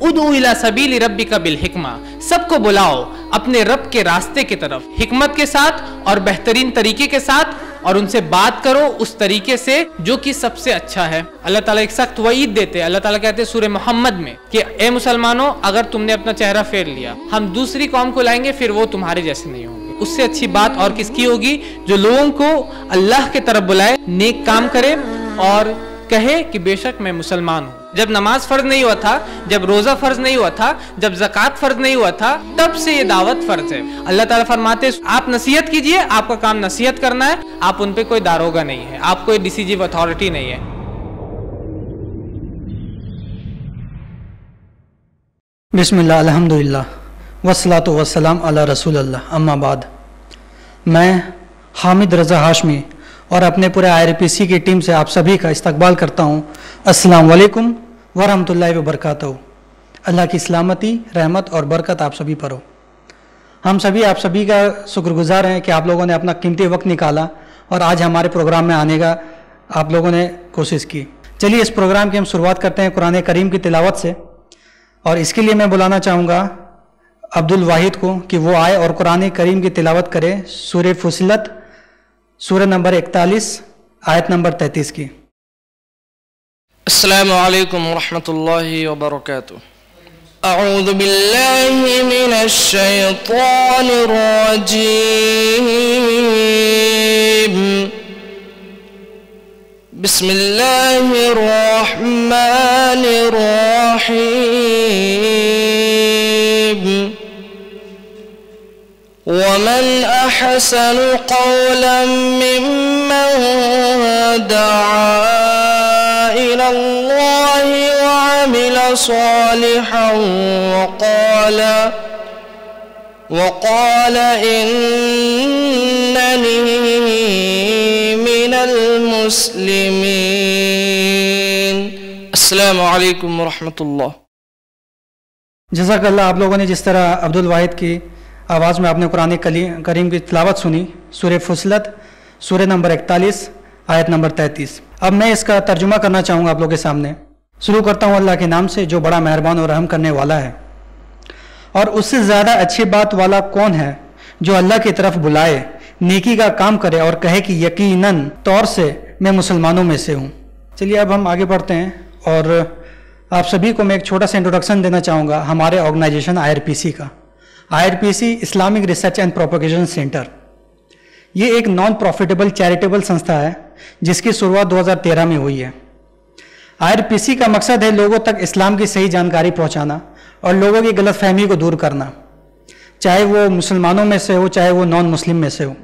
उदू इला सबीली रब्बिका बिल हिकमा, सबको बुलाओ अपने रब के रास्ते की तरफ हिकमत के साथ और बेहतरीन तरीके के साथ, और उनसे बात करो उस तरीके से जो कि सबसे अच्छा है। अल्लाह ताला एक सख्त वईद देते हैं। अल्लाह ताला कहते हैं सूरह मोहम्मद में कि ए मुसलमानों, अगर तुमने अपना चेहरा फेर लिया, हम दूसरी कौम को लाएंगे, फिर वो तुम्हारे जैसे नहीं होंगे। उससे अच्छी बात और किसकी होगी? जो लोगों को अल्लाह के तरफ बुलाए, नेक काम करे और कहे कि बेशक मैं मुसलमान हूँ। जब नमाज फर्ज नहीं हुआ था, जब रोजा फर्ज नहीं हुआ था, जब ज़कात फर्ज नहीं हुआ था, तब से ये दावत फर्ज है। अल्लाह ताला फरमाते आप नसीहत कीजिए, आपका काम नसीहत करना है, आप उन पे कोई दारोगा नहीं है, आप कोई डिसीजिव अथॉरिटी नहीं है। बिस्मिल्लाह, अल्हम्दुलिल्लाह वस्सलातु वस्सलाम अला रसूलिल्लाह, अम्मा बाद। मैं हामिद रज़ा हाशमी और अपने पूरे IRPC की टीम से आप सभी का इस्तकबाल करता हूँ। अस्सलाम वालेकुम वरहमतुल्लाहि वबरकातुहू। अल्लाह की सलामती, रहमत और बरकत आप सभी पर हो। हम सभी आप सभी का शुक्रगुजार हैं कि आप लोगों ने अपना कीमती वक्त निकाला और आज हमारे प्रोग्राम में आने का आप लोगों ने कोशिश की। चलिए इस प्रोग्राम की हम शुरुआत करते हैं कुरान करीम की तिलावत से, और इसके लिए मैं बुलाना चाहूँगा अब्दुल वाहिद को कि वो आए और कुरान करीम की तिलावत करे सूरह फुसिलत, सूरह नंबर 41 आयत नंबर 33 की। अस्सलामु अलैकुम वरहमतुल्लाहि वबरकातुहू। अऊज़ु बिल्लाहि मिनश शैतानिर रजीम। बिस्मिल्लाहिर रहमानिर रहीम। वमन अहसनु क़ौलन मिम्मन दआ इलल्लाहि वअमिल सालिहन वक़ाल इन्ननी मिनल मुस्लिमीन। अस्सलामु अलैकुम वरहमतुल्लाह। जज़ाकल्लाह। आप लोगों ने जिस तरह अब्दुल वाहिद की आवाज़ में आपने कुरान करीम की तिलावत सुनी, सूरह फुसिलत सूरह नंबर 41 आयत नंबर 33। अब मैं इसका तर्जुमा करना चाहूँगा आप लोगों के सामने। शुरू करता हूँ अल्लाह के नाम से जो बड़ा मेहरबान और रहम करने वाला है। और उससे ज़्यादा अच्छी बात वाला कौन है जो अल्लाह की तरफ बुलाए, नेकी का काम करे और कहे कि यकीनन तौर से मैं मुसलमानों में से हूँ। चलिए अब हम आगे बढ़ते हैं और आप सभी को मैं एक छोटा सा इंट्रोडक्शन देना चाहूँगा हमारे ऑर्गेनाइजेशन IRPC का। IRPC Islamic research and propagation centre, ये एक नॉन प्रॉफिटेबल चैरिटेबल संस्था है जिसकी शुरुआत 2013 में हुई है। IRPC का मकसद है लोगों तक इस्लाम की सही जानकारी पहुंचाना और लोगों की गलतफहमी को दूर करना, चाहे वो मुसलमानों में से हो चाहे वो नॉन मुस्लिम में से हो।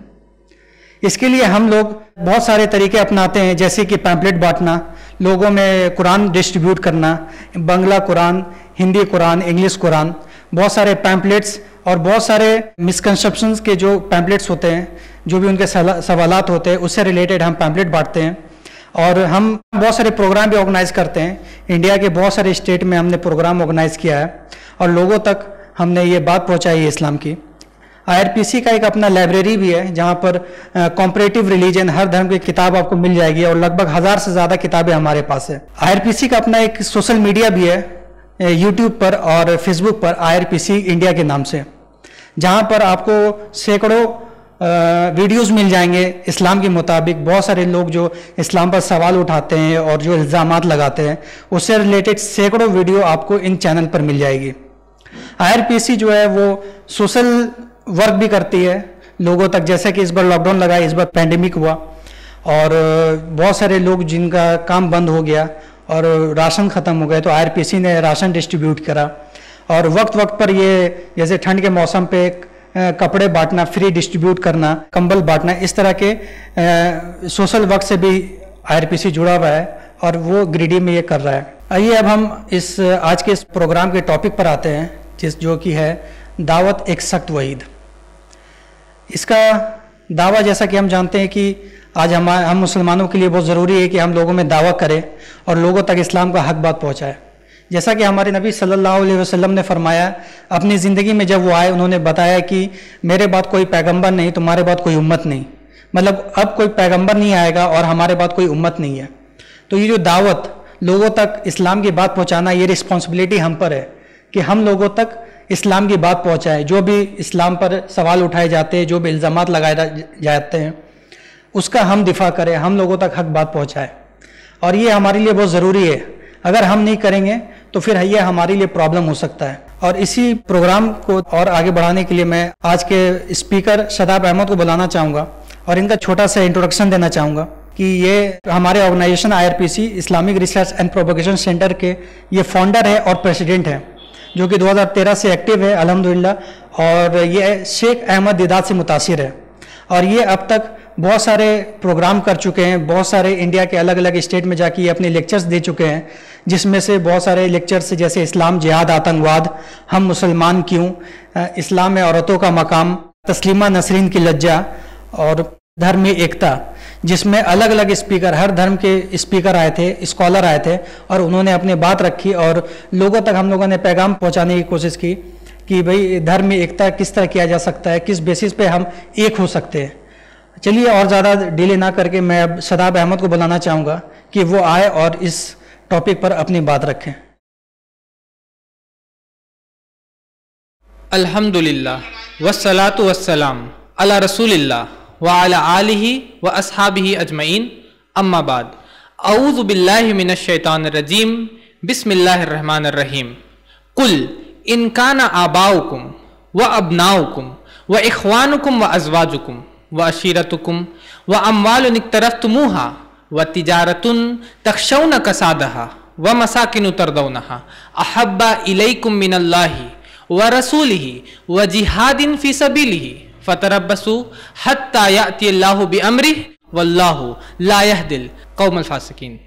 इसके लिए हम लोग बहुत सारे तरीके अपनाते हैं, जैसे कि पैम्पलेट बांटना, लोगों में कुरान डिस्ट्रीब्यूट करना, बांग्ला कुरान, हिंदी कुरान, इंग्लिश कुरान, बहुत सारे पैम्पलेट्स और बहुत सारे मिसकंसेप्शंस के जो पैम्पलेट्स होते हैं, जो भी उनके सवालात होते हैं, उससे रिलेटेड हम पैम्पलेट बांटते हैं। और हम बहुत सारे प्रोग्राम भी ऑर्गेनाइज करते हैं। इंडिया के बहुत सारे स्टेट में हमने प्रोग्राम ऑर्गेनाइज किया है और लोगों तक हमने ये बात पहुंचाई है इस्लाम की। IRPC का एक अपना लाइब्रेरी भी है जहां पर कॉम्परेटिव रिलीजन, हर धर्म की किताब आपको मिल जाएगी और लगभग 1000 से ज़्यादा किताबें हमारे पास है। IRPC का अपना एक सोशल मीडिया भी है, यूट्यूब पर और फेसबुक पर IRPC इंडिया के नाम से, जहां पर आपको सैकड़ों वीडियोस मिल जाएंगे इस्लाम के मुताबिक। बहुत सारे लोग जो इस्लाम पर सवाल उठाते हैं और जो इल्ज़ामात लगाते हैं, उससे रिलेटेड सैकड़ों वीडियो आपको इन चैनल पर मिल जाएगी। IRPC जो है वो सोशल वर्क भी करती है लोगों तक, जैसे कि इस बार लॉकडाउन लगा, इस बार पैंडेमिक हुआ और बहुत सारे लोग जिनका काम बंद हो गया और राशन ख़त्म हो गए, तो IRPC ने राशन डिस्ट्रीब्यूट करा। और वक्त वक्त पर ये जैसे ठंड के मौसम पे कपड़े बांटना, फ्री डिस्ट्रीब्यूट करना, कंबल बांटना, इस तरह के सोशल वर्क से भी IRPC जुड़ा हुआ है और वो ग्रिडी में ये कर रहा है। आइए अब हम आज के इस प्रोग्राम के टॉपिक पर आते हैं, जो कि है दावत एक सख्त वईद। इसका दावा, जैसा कि हम जानते हैं कि आज हम मुसलमानों के लिए बहुत ज़रूरी है कि हम लोगों में दावा करें और लोगों तक इस्लाम का हक बात पहुँचाए। जैसा कि हमारे नबी सल्लल्लाहु अलैहि वसल्लम ने फरमाया, अपनी ज़िंदगी में जब वो आए उन्होंने बताया कि मेरे बाद कोई पैगंबर नहीं, तुम्हारे बाद कोई उम्मत नहीं। मतलब अब कोई पैगंबर नहीं आएगा और हमारे बाद कोई उम्मत नहीं है। तो ये जो दावत, लोगों तक इस्लाम की बात पहुँचाना, ये रिस्पॉन्सिबिलिटी हम पर है। कि हम लोगों तक इस्लाम की बात पहुंचाए। जो भी इस्लाम पर सवाल उठाए जाते हैं, जो भी इल्ज़ामात लगाए जाते हैं, उसका हम दिफा करें, हम लोगों तक हक बात पहुंचाए। और ये हमारे लिए बहुत ज़रूरी है। अगर हम नहीं करेंगे तो फिर ये हमारे लिए प्रॉब्लम हो सकता है। और इसी प्रोग्राम को और आगे बढ़ाने के लिए मैं आज के स्पीकर शदाब अहमद को बुलाना चाहूँगा और इनका छोटा सा इंट्रोडक्शन देना चाहूँगा कि ये हमारे organisation IRPC Islamic research and propagation centre के ये फाउंडर है और प्रेसिडेंट है, जो कि 2013 से एक्टिव है अल्हम्दुलिल्लाह। और ये शेख अहमद दिदात से मुतासिर है और ये अब तक बहुत सारे प्रोग्राम कर चुके हैं, बहुत सारे इंडिया के अलग अलग स्टेट में जाके ये अपने लेक्चर्स दे चुके हैं, जिसमें से बहुत सारे लेक्चर्स जैसे इस्लाम, जिहाद, आतंकवाद, हम मुसलमान क्यों, इस्लाम में औरतों का मकाम, तस्लीमा नसरीन की लज्जा और धर्म में एकता, जिसमें अलग अलग स्पीकर, हर धर्म के स्पीकर आए थे, स्कॉलर आए थे और उन्होंने अपनी बात रखी और लोगों तक हम लोगों ने पैगाम पहुंचाने की कोशिश की कि भाई धर्म में एकता किस तरह किया जा सकता है, किस बेसिस पे हम एक हो सकते हैं। चलिए और ज़्यादा डिले ना करके मैं अब शदाब अहमद को बुलाना चाहूँगा कि वो आए और इस टॉपिक पर अपनी बात रखें। अल्हम्दुलिल्लाह वस्सलातु वस्सलाम अला रसूलिल्लाह व अला आलिहि व अस्हाबिहि अजमईन, अम्मा बाद। औज़ु बिल्लाहि मिनश शैतानिर रजीम, बिस्मिल्लाहिर रहमानिर रहीम। कुल इन काना आबाउकुम व अबनाउकुम व इख्वानुकुम व अज़वाजुकुम व अशीरतुकुम व अम्वालुन इक्तरफ्तुमूहा व तिजारतुन तख्शौन कसादहा व मसाकिनु तरदौनहा अहब्बा इलैकुम मिनल्लाहि व रसूलिहि व जिहादिन फी सबीलिहि फतरब्बसू हत्ता यातियल्लाहु बिअम्रिहि वल्लाहु ला यहदिल कौमल फासिकीन।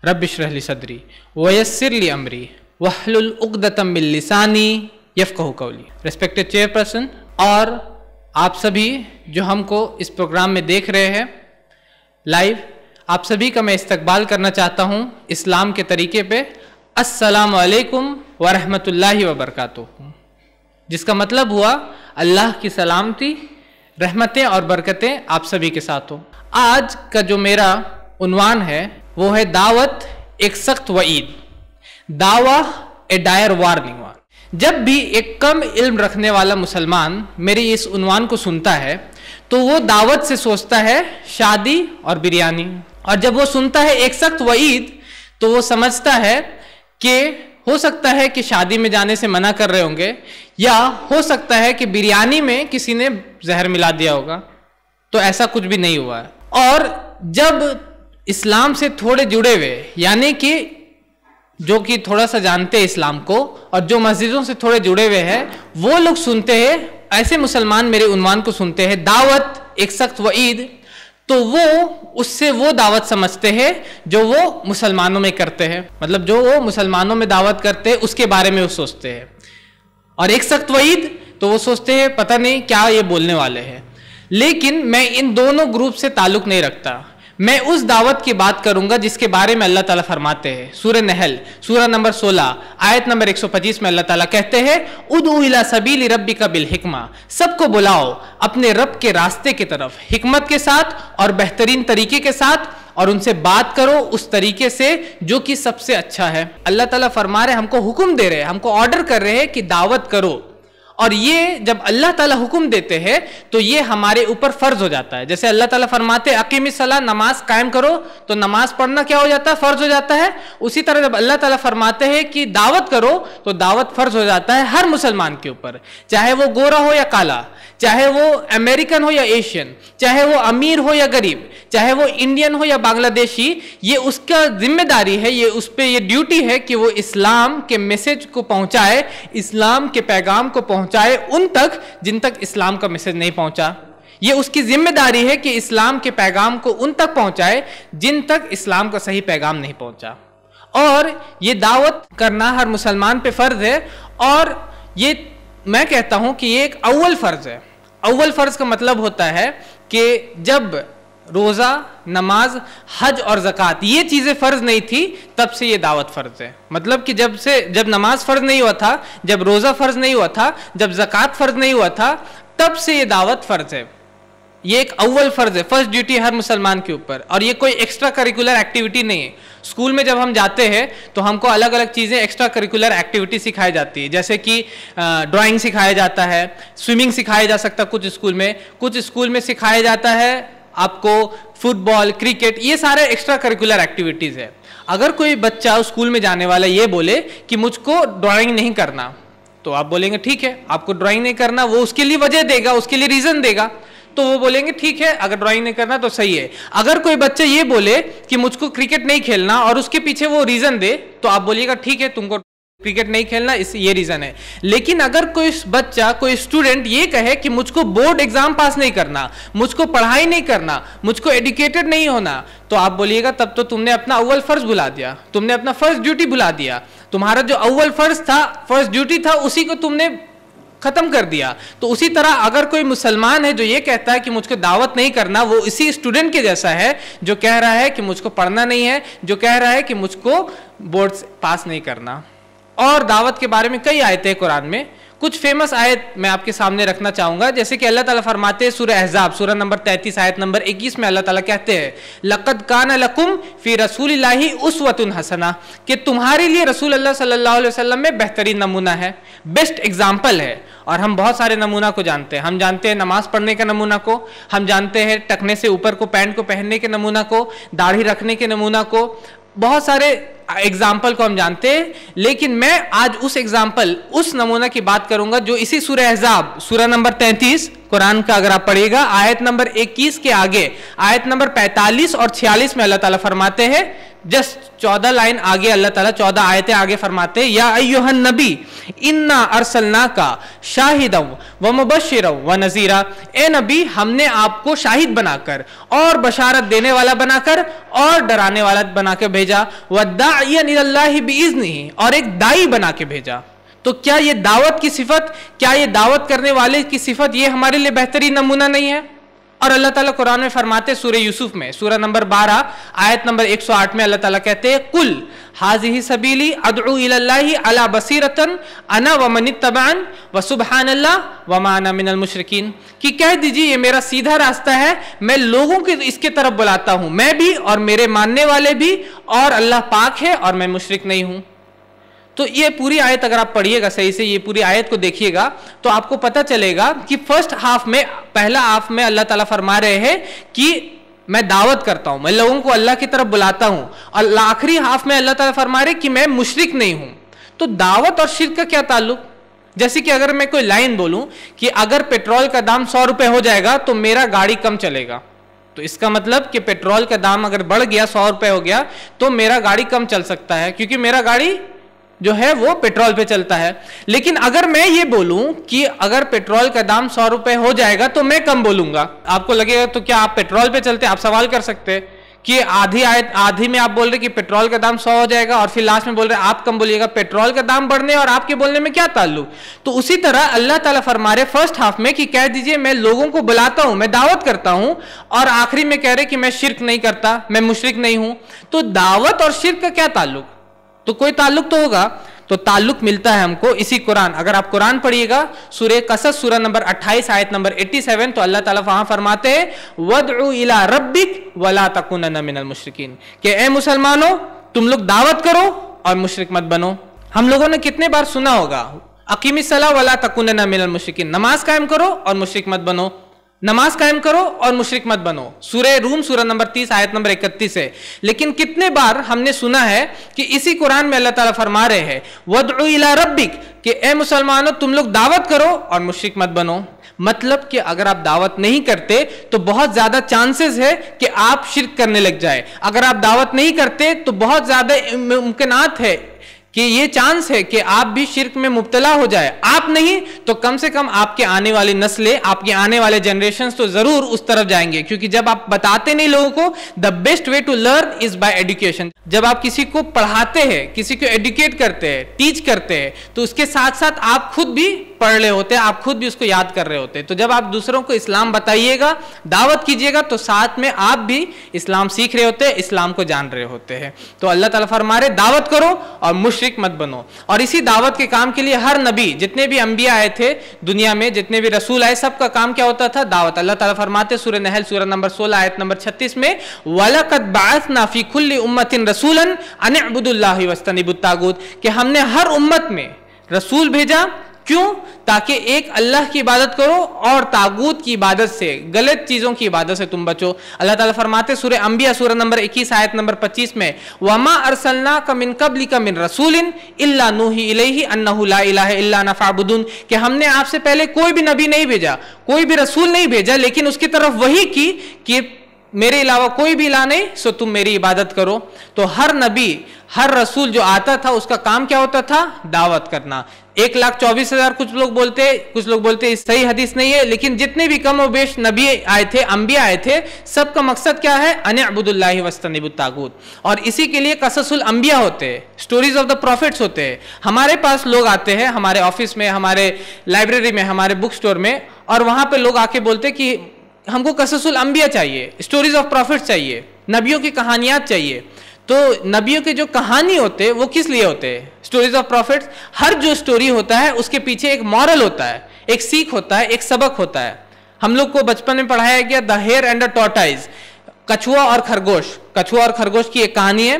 रब्बि इश्रह ली सदरी व यस्सिर ली अमरी वहलुल उक़दतम मिन लिसानी यफ़क़हू क़ौली। रिस्पेक्टेड चेयरपर्सन और आप सभी जो हमको इस प्रोग्राम में देख रहे हैं लाइव, आप सभी का मैं इस्तकबाल करना चाहता हूँ इस्लाम के तरीके पे। अस्सलामु अलैकुम व रहमतुल्लाहि व बरकातुहू, जिसका मतलब हुआ अल्लाह की सलामती, रहमतें और बरकतें आप सभी के साथ हो। आज का जो मेरा उन्वान है वो है दावत एक सख्त वईद, दावा ए डायर वार्निंग। जब भी एक कम इल्म रखने वाला मुसलमान मेरे इस उन्वान को सुनता है तो वो दावत से सोचता है शादी और बिरयानी, और जब वो सुनता है एक सख्त वईद तो वो समझता है कि हो सकता है कि शादी में जाने से मना कर रहे होंगे, या हो सकता है कि बिरयानी में किसी ने जहर मिला दिया होगा। तो ऐसा कुछ भी नहीं हुआ है। और जब इस्लाम से थोड़े जुड़े हुए, यानी कि जो कि थोड़ा सा जानते हैं इस्लाम को और जो मस्जिदों से थोड़े जुड़े हुए हैं, वो लोग सुनते हैं, ऐसे मुसलमान मेरे उन्वान को सुनते हैं दावत एक सख्त वईद, तो वो उससे वो दावत समझते हैं जो वो मुसलमानों में करते हैं, मतलब जो वो मुसलमानों में दावत करते हैं उसके बारे में वो सोचते हैं। और एक सख्त वईद तो वो सोचते हैं पता नहीं क्या ये बोलने वाले हैं। लेकिन मैं इन दोनों ग्रुप से ताल्लुक नहीं रखता। मैं उस दावत की बात करूंगा जिसके बारे में अल्लाह ताला फरमाते हैं सूरह नहल सूरह नंबर 16 आयत नंबर 125 में अल्लाह ताला कहते हैं उदू इला सबीली रब्बिका बिल हिकमा, सबको बुलाओ अपने रब के रास्ते की तरफ हिकमत के साथ और बेहतरीन तरीके के साथ, और उनसे बात करो उस तरीके से जो कि सबसे अच्छा है। अल्लाह ताला फरमा रहे, हमको हुक्म दे रहे हैं, हमको ऑर्डर कर रहे हैं कि दावत करो। और ये जब अल्लाह ताला हुक्म देते हैं तो ये हमारे ऊपर फर्ज हो जाता है। जैसे अल्लाह ताला फरमाते अकीमिस सलाह, नमाज कायम करो, तो नमाज पढ़ना क्या हो जाता है, फर्ज हो जाता है। उसी तरह जब अल्लाह ताला फरमाते हैं कि दावत करो तो दावत फर्ज हो जाता है हर मुसलमान के ऊपर, चाहे वो गोरा हो या काला, चाहे वो अमेरिकन हो या एशियन, चाहे वो अमीर हो या गरीब, चाहे वो इंडियन हो या बांग्लादेशी। ये उसका जिम्मेदारी है, ये उस पर ये ड्यूटी है कि वो इस्लाम के मैसेज को पहुंचाए, इस्लाम के पैगाम को पहुंचाए उन तक जिन तक इस्लाम का मैसेज नहीं पहुंचा। ये उसकी जिम्मेदारी है कि इस्लाम के पैगाम को उन तक पहुंचाए जिन तक इस्लाम का सही पैगाम नहीं पहुंचा। और ये दावत करना हर मुसलमान पे फर्ज है। और ये मैं कहता हूं कि ये एक अव्वल फर्ज है। अव्वल फर्ज का मतलब होता है कि जब रोज़ा, नमाज, हज और ज़कात ये चीज़ें फ़र्ज नहीं थी तब से ये दावत फ़र्ज है। मतलब कि जब नमाज फ़र्ज नहीं हुआ था, जब रोज़ा फ़र्ज नहीं हुआ था, जब ज़कात फ़र्ज नहीं हुआ था, तब से ये दावत फ़र्ज है। ये एक अव्वल फर्ज है, फर्स्ट ड्यूटी हर मुसलमान के ऊपर, और ये कोई एक्स्ट्रा करिकुलर एक्टिविटी नहीं है। स्कूल में जब हम जाते हैं तो हमको अलग अलग चीज़ें एक्स्ट्रा करिकुलर एक्टिविटी सिखाई जाती है, जैसे कि ड्राइंग सिखाया जाता है, स्विमिंग सिखाया जा सकता है कुछ स्कूल में सिखाया जाता है आपको फुटबॉल, क्रिकेट, ये सारे एक्स्ट्रा करिकुलर एक्टिविटीज़ है। अगर कोई बच्चा स्कूल में जाने वाला ये बोले कि मुझको ड्राइंग नहीं करना, तो आप बोलेंगे ठीक है, आपको ड्राइंग नहीं करना, वो उसके लिए वजह देगा, उसके लिए रीज़न देगा, तो वो बोलेंगे ठीक है, अगर ड्राइंग नहीं करना तो सही है। अगर कोई बच्चा ये बोले कि मुझको क्रिकेट नहीं खेलना और उसके पीछे वो रीज़न दे, तो आप बोलिएगा ठीक है, तुमको क्रिकेट नहीं खेलना ये रीज़न है। लेकिन अगर कोई बच्चा, कोई स्टूडेंट ये कहे कि मुझको बोर्ड एग्जाम पास नहीं करना, मुझको पढ़ाई नहीं करना, मुझको एजुकेटेड नहीं होना, तो आप बोलिएगा तब तो तुमने अपना अव्वल फर्ज भुला दिया, तुमने अपना फर्स्ट ड्यूटी भुला दिया, तुम्हारा जो अव्वल फर्ज था, फर्स्ट ड्यूटी था, उसी को तुमने खत्म कर दिया। तो उसी तरह अगर कोई मुसलमान है जो ये कहता है कि मुझको दावत नहीं करना, वो इसी स्टूडेंट के जैसा है जो कह रहा है कि मुझको पढ़ना नहीं है, जो कह रहा है कि मुझको बोर्ड पास नहीं करना। और दावत के बारे में कई आयतें कुरान में, कुछ फेमस आयत मैं आपके सामने रखना चाहूंगा, जैसे कि अल्लाह ताला फरमाते हैं सूरह अहज़ाब सूरह नंबर 33 आयत नंबर 21 में अल्लाह ताला कहते हैं लक़द कान लकुम फ़ी रसूलिल्लाहि उस्वतुन हसना, कि तुम्हारे लिए रसूल अल्लाह सल्लल्लाहु अलैहि वसल्लम में बेहतरीन नमूना है, बेस्ट एग्जाम्पल है। और हम बहुत सारे नमूना को जानते हैं, हम जानते हैं नमाज पढ़ने के नमूना को, हम जानते हैं टखने से ऊपर को पैंट को पहनने के नमूना को, दाढ़ी रखने के नमूना को, बहुत सारे एग्जाम्पल को हम जानते हैं। लेकिन मैं आज उस नमूना की बात करूंगा जो इसी सूरह अहज़ाब सूरह नंबर 33 कुरान का अगर आप पढ़िएगा आयत नंबर 21 के आगे आयत नंबर 45 और 46 में अल्लाह ताला फरमाते हैं, जस्ट 14 लाइन आगे अल्लाह ताला 14 आयतें आगे फरमाते हैं, या अय्युहन नबी इन्ना अरसलनाका शाहिदन व मुबश्शिरन व नज़ीरा, ए नबी हमने आपको शाहिद बनाकर और बशारत देने वाला बनाकर और डराने वाला बनाकर भेजा, व दाइयन इलल्लाहि बिइज़्निही, और एक दाई बना के भेजा। तो क्या ये दावत की सिफत, क्या ये दावत करने वाले की सिफत ये हमारे लिए बेहतरीन नमूना नहीं है? और अल्लाह ताला कुरान में फरमाते सूरह यूसुफ में सूरह नंबर 12 आयत नंबर 108 में अल्लाह ताला कहते हैं कुल हाज़िही सबीली अदउ इलल्लाहि अला बसीरतन अना व मनित्तबअन व सुब्हानल्लाह व मा अना मिनल मुशरिकीन, कि कह दीजिए ये मेरा सीधा रास्ता है, मैं लोगों को इसके तरफ बुलाता हूं, मैं भी और मेरे मानने वाले भी, और अल्लाह पाक है और मैं मुशरिक नहीं हूं। तो ये पूरी आयत अगर आप पढ़िएगा सही से, ये पूरी आयत को देखिएगा तो आपको पता चलेगा कि फर्स्ट हाफ में, पहला हाफ में अल्लाह ताला फरमा रहे हैं कि मैं दावत करता हूं, मैं लोगों को अल्लाह की तरफ बुलाता हूं, और आखिरी हाफ में अल्लाह ताला फरमा रहे कि मैं मुशरिक नहीं हूं। तो दावत और शिर्क का क्या ताल्लुक? जैसे कि अगर मैं कोई लाइन बोलूं कि अगर पेट्रोल का दाम 100 रुपए हो जाएगा तो मेरा गाड़ी कम चलेगा, तो इसका मतलब कि पेट्रोल का दाम अगर बढ़ गया, 100 रुपए हो गया, तो मेरा गाड़ी कम चल सकता है, क्योंकि मेरा गाड़ी जो है वो पेट्रोल पे चलता है। लेकिन अगर मैं ये बोलूं कि अगर पेट्रोल का दाम 100 रुपए हो जाएगा तो मैं कम बोलूंगा, आपको लगेगा तो क्या आप पेट्रोल पे चलते? आप सवाल कर सकते हैं कि आधी में आप बोल रहे कि पेट्रोल का दाम 100 हो जाएगा और फिर लास्ट में बोल रहे आप कम बोलिएगा, पेट्रोल का दाम बढ़ने और आपके बोलने में क्या ताल्लुक? तो उसी तरह अल्लाह ताला फरमा रहे फर्स्ट हाफ में कि कह दीजिए मैं लोगों को बुलाता हूं, मैं दावत करता हूं, और आखिरी में कह रहे कि मैं शिर्क नहीं करता, मैं मुशरिक नहीं हूं। तो दावत और शिर्क का क्या ताल्लुक? तो कोई ताल्लुक तो होगा। तो ताल्लुक मिलता है हमको इसी कुरान, अगर आप कुरान पढ़िएगा सूरह कसस सूरह नंबर 28 आयत नंबर 87, तो अल्लाह ताला वहां फरमाते हैं वदउ इला रब्बिक वला तकुनन्ना मिनल मुशरिकीन, कि ए मुसलमानों तुम लोग दावत करो और मुशरिक मत बनो। हम लोगों ने कितने बार सुना होगा अकीमिस सला वला तकुनन्ना मिनल मुशरिकीन, नमाज कायम करो और मुशरिक मत बनो, नमाज कायम करो और मुशरिक मत बनो। सूरह रूम सूरह नंबर 30 आयत नंबर 31 है। लेकिन कितने बार हमने सुना है कि इसी कुरान में अल्लाह ताला फरमा रहे हैं वदउ इला रब्बिक, कि ए मुसलमानों तुम लोग दावत करो और मुशरिक मत बनो। मतलब कि अगर आप दावत नहीं करते तो बहुत ज्यादा चांसेस है कि आप शिर्क करने लग जाए, अगर आप दावत नहीं करते तो बहुत ज्यादा मुमकिनात है कि ये चांस है कि आप भी शिर्क में मुब्तला हो जाए। आप नहीं तो कम से कम आपके आने वाली नस्लें, आपके आने वाले जनरेशंस तो जरूर उस तरफ जाएंगे, क्योंकि जब आप बताते नहीं लोगों को, the best way to learn is by education. जब आप किसी को पढ़ाते हैं, किसी को एडुकेट करते हैं, टीच करते हैं, तो उसके साथ साथ आप खुद भी पढ़ रहे होते हैं, आप खुद भी उसको याद कर रहे होते हैं। तो जब आप दूसरों को इस्लाम बताइएगा, दावत कीजिएगा, तो साथ में आप भी इस्लाम सीख रहे होते हैं, इस्लाम को जान रहे होते हैं। तो अल्लाह ताला फरमा रहे दावत करो और मुशरिक मत बनो। और इसी दावत के काम के लिए हर नबी, जितने भी अंबिया आए थे दुनिया में, जितने भी रसूल आए, सबका काम क्या होता था? दावत। अल्लाह ताला फरमाते सूरह नहल सूरह नंबर 16 आयत नंबर 36 में, वलकद बअसना फी कुल्ली उम्मतिन रसूलन अन इअ्बुदुल्लाह वस्तनिबुत तागूत, कि हमने हर उम्मत में रसूल भेजा। क्यों? ताकि एक अल्लाह की इबादत करो और तागूत की इबादत से, गलत चीजों की इबादत से तुम बचो। अल्लाह ताला फरमाते सूरह अंबिया सूरह नंबर 21 आयत नंबर 25 में, वमा अरसलनाका मिन कब्लिका मिन रसूलिन इल्ला नूही इलैहि अन्नहु ला इलाहा इल्ला अना फअबुदून, कि हमने आपसे पहले कोई भी नबी नहीं भेजा, कोई भी रसूल नहीं भेजा, लेकिन उसकी तरफ वही की कि मेरे अलावा कोई भी इलाह नहीं, सो तुम मेरी इबादत करो। तो हर नबी, हर रसूल जो आता था उसका काम क्या होता था? दावत करना। 1,24,000 कुछ लोग बोलते सही हदीस नहीं है, लेकिन जितने भी कम और बेश नबी आए थे, अंबिया आए थे, सबका मकसद क्या है? अन इअ्बुदुल्लाह वस्तनिबुत तागूत। और इसी के लिए कससुल अंबिया होते हैं, स्टोरीज ऑफ द प्रॉफिट्स होते हैं। हमारे पास लोग आते हैं, हमारे ऑफिस में, हमारे लाइब्रेरी में, हमारे बुक स्टोर में, और वहां पे लोग आके बोलते कि हमको कससुल अंबिया चाहिए, स्टोरीज ऑफ प्रॉफिट्स चाहिए, नबियों की कहानियां चाहिए। तो नबियों के जो कहानी होते हैं वो किस लिए होते हैं? Stories of profits. हर जो स्टोरी होता है उसके पीछे एक मॉरल होता है, एक सीख होता है, एक सबक होता है। हम लोग को बचपन में पढ़ाया गया the hare and the tortoise, कछुआ और खरगोश। कछुआ और खरगोश की एक कहानी है।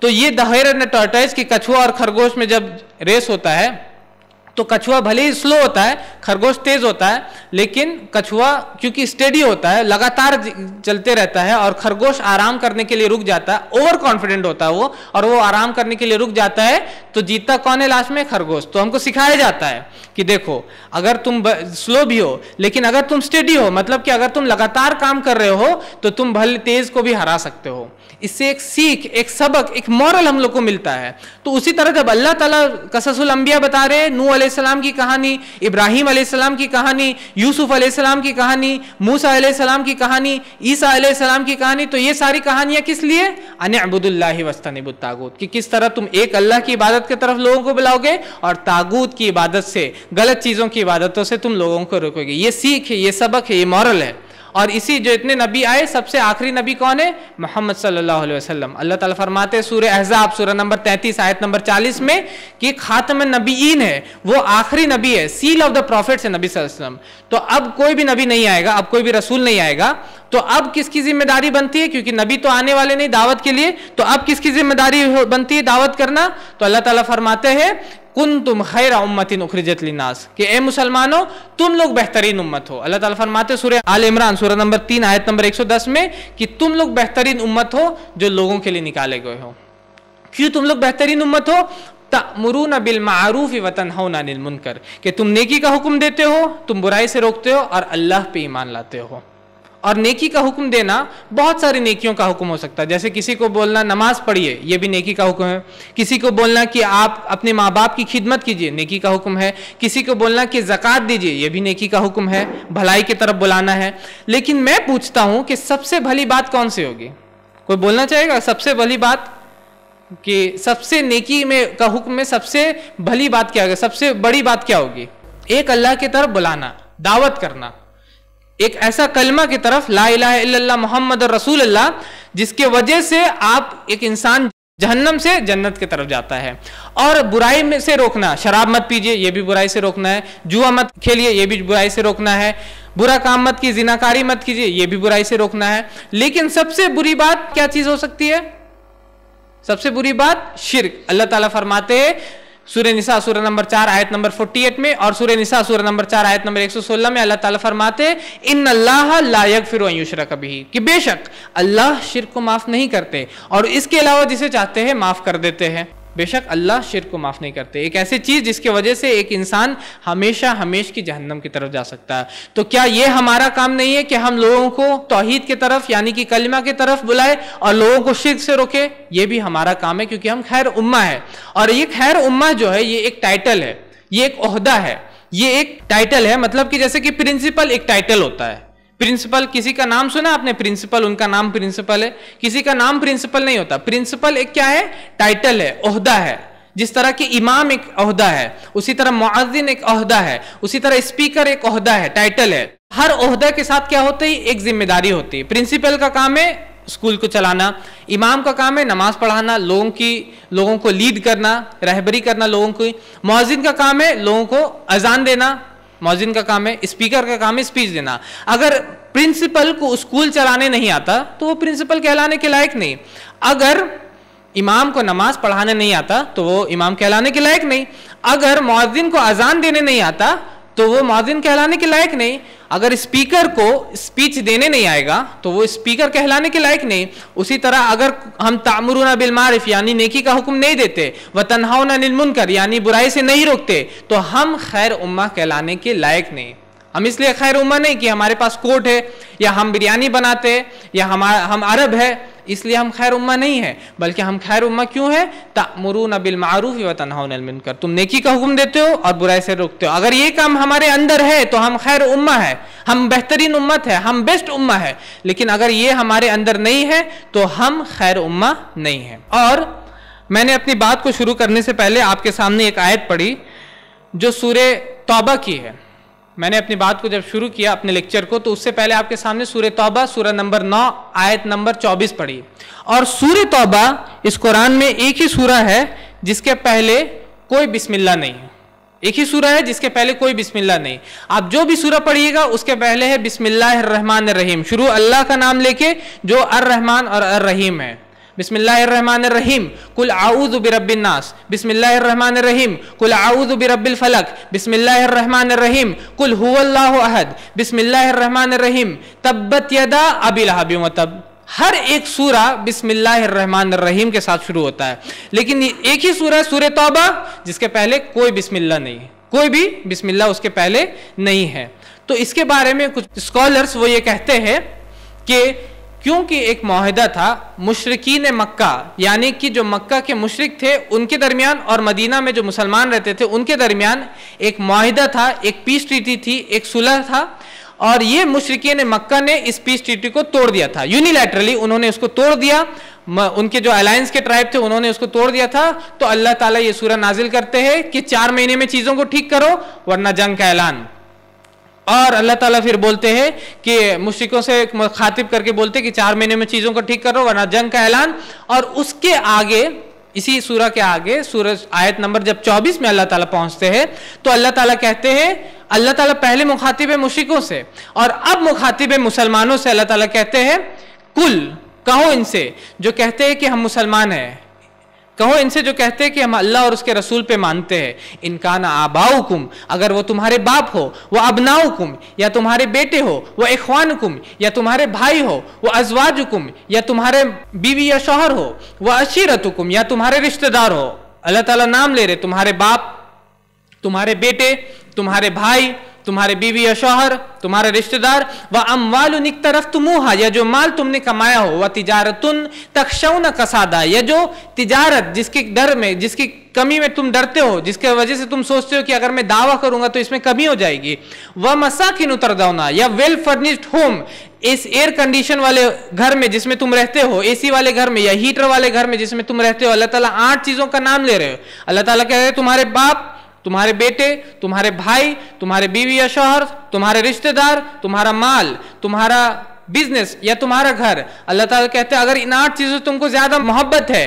तो ये the hare and the tortoise की कछुआ और खरगोश में जब रेस होता है तो कछुआ भले ही स्लो होता है, खरगोश तेज होता है, लेकिन कछुआ क्योंकि स्टेडी होता है, लगातार चलते रहता है, और खरगोश आराम करने के लिए रुक जाता है। ओवर कॉन्फिडेंट होता है वो, और वो आराम करने के लिए रुक जाता है। तो जीतता कौन है लास्ट में? खरगोश। तो हमको सिखाया जाता है कि देखो, अगर तुम स्लो भी हो, लेकिन अगर तुम स्टेडी हो, मतलब कि अगर तुम लगातार काम कर रहे हो, तो तुम भले तेज को भी हरा सकते हो। इससे एक सीख, एक सबक, एक मॉरल हम लोग को मिलता है। तो उसी तरह जब अल्लाह ताला कससुल अंबिया बता रहे हैं, नूह अलैहिस्सलाम की कहानी, इब्राहिम अलैहिस्सलाम की कहानी, यूसुफ अलैहिस्सलाम की कहानी, मूसा अलैहिस्सलाम की कहानी, ईसा अलैहिस्सलाम की कहानी, तो ये सारी कहानियां किस लिए? अन इअ्बुदुल्लाह वस्तनिबुत तागूत, कि किस तरह तुम एक अल्लाह की इबादत की तरफ लोगों को बुलाओगे और तागूत की इबादत से, गलत चीजों की इबादतों से तुम लोगों को रोकोगे। ये सीख है, ये सबक है, ये मॉरल है। और इसी जो इतने नबी आए, सबसे आखिरी नबी कौन है? मोहम्मद सल्लल्लाहु अलैहि वसल्लम। अल्लाह ताला फरमाते हैं सूरह अहज़ाब सूरह नंबर 33 आयत नंबर 40 में कि खातम नबीयीन है, वो आखिरी नबी है, सील ऑफ द प्रॉफिट्स है नबी सल्लल्लाहु अलैहि वसल्लम। तो अब कोई भी नबी नहीं आएगा, अब कोई भी रसूल नहीं आएगा, तो अब किसकी जिम्मेदारी बनती है? क्योंकि नबी तो आने वाले नहीं दावत के लिए, तो अब किसकी जिम्मेदारी बनती है दावत करना? तो अल्लाह ताला फरमाते हैं कुंतुम खैरा उम्मतिन उखरिजत लिन्नास, कि ए मुसलमानों तुम लोग बेहतरीन उम्मत हो। अल्लाह ताला फरमाते सूरह आल इमरान सूरह नंबर 3 आयत नंबर 110 में कि तुम लोग बेहतरीन उम्मत हो जो लोगों के लिए निकाले गए हो। क्यों तुम लोग बेहतरीन उम्मत हो? तअमुरून बिल मारूफ व तनहौना अनिल मुनकर, कि तुम नेकी का हुक्म देते हो, तुम बुराई से रोकते हो, और अल्लाह पे ईमान लाते हो। और नेकी का हुक्म देना बहुत सारी नेकियों का हुक्म हो सकता है। जैसे किसी को बोलना नमाज पढ़िए, ये भी नेकी का हुक्म है। किसी को बोलना कि आप अपने माँ बाप की खिदमत कीजिए, नेकी का हुक्म है। किसी को बोलना कि ज़कात दीजिए, ये भी नेकी का हुक्म है, भलाई की तरफ बुलाना है। लेकिन मैं पूछता हूँ कि सबसे भली बात कौन सी होगी? कोई बोलना चाहेगा सबसे भली बात? कि सबसे नेकी में का हुक्म में सबसे भली बात क्या होगी, सबसे बड़ी बात क्या होगी? एक अल्लाह की तरफ बुलाना, दावत करना, एक ऐसा कलमा की तरफ, ला इलाहा इल्लल्लाह मुहम्मद रसूलुल्लाह, जिसके वजह से आप एक इंसान जहन्नम से जन्नत की तरफ जाता है। और बुराई में से रोकना, शराब मत पीजिए, ये भी बुराई से रोकना है। जुआ मत खेलिए, ये भी बुराई से रोकना है। बुरा काम मत कीजिए, जिनाकारी मत कीजिए, ये भी बुराई से रोकना है। लेकिन सबसे बुरी बात क्या चीज हो सकती है? सबसे बुरी बात शिर्क। अल्लाह ताला फरमाते हैं सूरह निसा सूरह नंबर 4 आयत नंबर 48 में, और सूरह निसा सूरह नंबर 4 आयत नंबर 116 में अल्लाह ताला फरमाते इन्नल्लाह ला यगफिरु अन युशरक बिही, कि बेशक अल्लाह शिर्क को माफ नहीं करते और इसके अलावा जिसे चाहते हैं माफ कर देते हैं। बेशक अल्लाह शिर्क को माफ नहीं करते, एक ऐसी चीज जिसकी वजह से एक इंसान हमेशा हमेश की जहन्नम की तरफ जा सकता है। तो क्या ये हमारा काम नहीं है कि हम लोगों को तौहीद की तरफ यानी कि कलिमा की तरफ बुलाए और लोगों को शिर्क से रोके? ये भी हमारा काम है, क्योंकि हम खैर उम्मा है। और ये खैर उम्मा जो है, ये एक टाइटल है, ये एक ओहदा है, ये एक टाइटल है। मतलब कि जैसे कि प्रिंसिपल एक टाइटल होता है। प्रिंसिपल, किसी का नाम सुना आपने प्रिंसिपल, उनका नाम प्रिंसिपल है। किसी का नाम प्रिंसिपल नहीं होता। प्रिंसिपल एक क्या है? टाइटल है, ओहदा है, जिस तरह कि इमाम एक ओहदा है, उसी तरह मुअज्जिन एक ओहदा है, उसी तरह स्पीकर एक ओहदा है, टाइटल है। हर ओहदा के साथ क्या होता है, एक जिम्मेदारी होती है। प्रिंसिपल का काम है स्कूल को चलाना, इमाम का काम है नमाज पढ़ाना, लोगों को लीड करना, रहबरी करना लोगों की। मुअज्जिन का काम है लोगों को अजान देना, मुअज्जिन का काम है। स्पीकर का काम है स्पीच देना। अगर प्रिंसिपल को स्कूल चलाने नहीं आता तो वो प्रिंसिपल कहलाने के लायक नहीं। अगर इमाम को नमाज पढ़ाने नहीं आता तो वो इमाम कहलाने के लायक नहीं। अगर मुअज्जिन को अजान देने नहीं आता तो वो मुअज्जिन कहलाने के लायक नहीं। अगर स्पीकर को स्पीच देने नहीं आएगा तो वो स्पीकर कहलाने के लायक नहीं। उसी तरह अगर हम तामुरूना बिल मारिफ यानी नेकी का हुक्म नहीं देते, व तन्हाउना अनिल मुनकर यानी बुराई से नहीं रोकते, तो हम खैर उम्मा कहलाने के लायक नहीं। हम इसलिए खैर उम्मा नहीं कि हमारे पास कोट है या हम बिरयानी बनाते या हम अरब है इसलिए हम खैर उम्मा नहीं है, बल्कि हम खैर उम्मा क्यों है, तामुरूना बिल मारूफ व तन्हाउना अनिल मुनकर, तुम नेकी का हुक्म देते हो और बुराई से रोकते हो। अगर ये काम हमारे अंदर है तो हम खैर उम्मा है, हम बेहतरीन उम्मत है, हम बेस्ट उम्मा है। लेकिन अगर ये हमारे अंदर नहीं है तो हम खैर उम्मा नहीं है। और मैंने अपनी बात को शुरू करने से पहले आपके सामने एक आयत पढ़ी जो सूरे तौबा की है। मैंने अपनी बात को जब शुरू किया अपने लेक्चर को तो उससे पहले आपके सामने सूरे तौबा सूरा नंबर 9 आयत नंबर 24 पढ़ी। और सूरे तौबा इस कुरान में एक ही सूरा है जिसके पहले कोई बिस्मिल्लाह नहीं है। एक ही सूरा है जिसके पहले कोई बिस्मिल्लाह नहीं। आप जो भी सूरा पढ़िएगा उसके पहले है बिस्मिल्लाहिर्रहमानिर्रहीम, शुरू अल्लाह का नाम लेके जो अर्रहमान और अर्रहीम है। बिस्मिल्लाहिर्रहमानिर्रहीम, कुल आऊज़ु बिरब्बिन नास, बिस्मिल्लाहिर्रहमानिर्रहीम, कुल आऊज़ु बिरब्बिल फलक, बिस्मिल्लाहिर्रहमानिर्रहीम, कुल हुवल्लाहु अहद, बिस्मिल्लाहिर्रहमानिर्रहीम, तब्बत यदा अबी लहब व तब। हर एक सूरा बिस्मिल्लाहिर्रहमानिर्रहीम के साथ शुरू होता है। लेकिन एक ही सूरा सूरे तौबा जिसके पहले कोई बिस्मिल्लाह नहीं है, कोई भी बिस्मिल्लाह उसके पहले नहीं है। तो इसके बारे में कुछ स्कॉलर्स वो ये कहते हैं कि क्योंकि एक मुआहिदा था मुशरिकीन मक्का यानी कि जो मक्का के मुशरिक थे उनके दरमियान और मदीना में जो मुसलमान रहते थे उनके दरमियान एक मुआहिदा था, एक पीस ट्रीटी थी, एक सुलह था। और ये मुशरिकीन मक्का ने इस पीस ट्रीटी को तोड़ दिया था, यूनिलैटरली उन्होंने उसको तोड़ दिया। उनके जो अलायंस के ट्राइब थे उन्होंने उसको तोड़ दिया था। तो अल्लाह ताला ये सूरह नाजिल करते हैं कि 4 महीने में चीजों को ठीक करो वरना जंग का ऐलान। और अल्लाह ताला फिर बोलते हैं कि मुश्रिकों से खातिब करके बोलते हैं कि 4 महीने में चीजों को ठीक करो वरना जंग का ऐलान। और उसके आगे इसी सूरह के आगे सूरह आयत नंबर जब 24 में अल्लाह ताला पहुंचते हैं तो अल्लाह ताला कहते हैं, अल्लाह ताला पहले मुखातिब है मुश्रिकों से और अब मुखातिब है मुसलमानों से। अल्लाह ताला कहते हैं कुल, कहो इनसे जो कहते हैं कि हम मुसलमान हैं, कहो इनसे जो कहते हैं कि हम अल्लाह और उसके रसूल पे मानते हैं, इनकाना आबाउकुम, अगर वो तुम्हारे बाप हो, वो अबनाउकुम या तुम्हारे बेटे हो, वो इख्वानुकुम या तुम्हारे भाई हो, वो अजवाजुकुम या तुम्हारे बीवी या शौहर हो, वो अशीरतुकुम या तुम्हारे रिश्तेदार हो। अल्लाह ताला नाम ले रहे, तुम्हारे बाप, तुम्हारे बेटे, तुम्हारे भाई, तुम्हारे बीवी या शौहर, तुम्हारे रिश्तेदार, व अमवालुन इक्तरफ्तुमूहा या जो माल तुमने कमाया हो, व तिजारतुन तखशौना कसादा या जो तिजारत जिसके डर में, जिसकी कमी में तुम डरते हो, जिसके वजह से तुम सोचते हो कि अगर मैं दावा करूंगा तो इसमें कमी हो जाएगी। व मसाकिन तरदौना या वेल फर्निश्ड होम, इस एयर कंडीशन वाले घर में जिसमें तुम रहते हो, एसी वाले घर में या हीटर वाले घर में जिसमें तुम रहते हो। अल्लाह ताला 8 चीजों का नाम ले रहे हो। अल्लाह ताला कह रहे हैं तुम्हारे बाप, तुम्हारे बेटे, तुम्हारे भाई, तुम्हारे बीवी या शौहर, तुम्हारे रिश्तेदार, तुम्हारा माल, तुम्हारा बिजनेस या तुम्हारा घर। अल्लाह ताला कहते हैं अगर इन 8 चीजों से तुमको ज्यादा मोहब्बत है,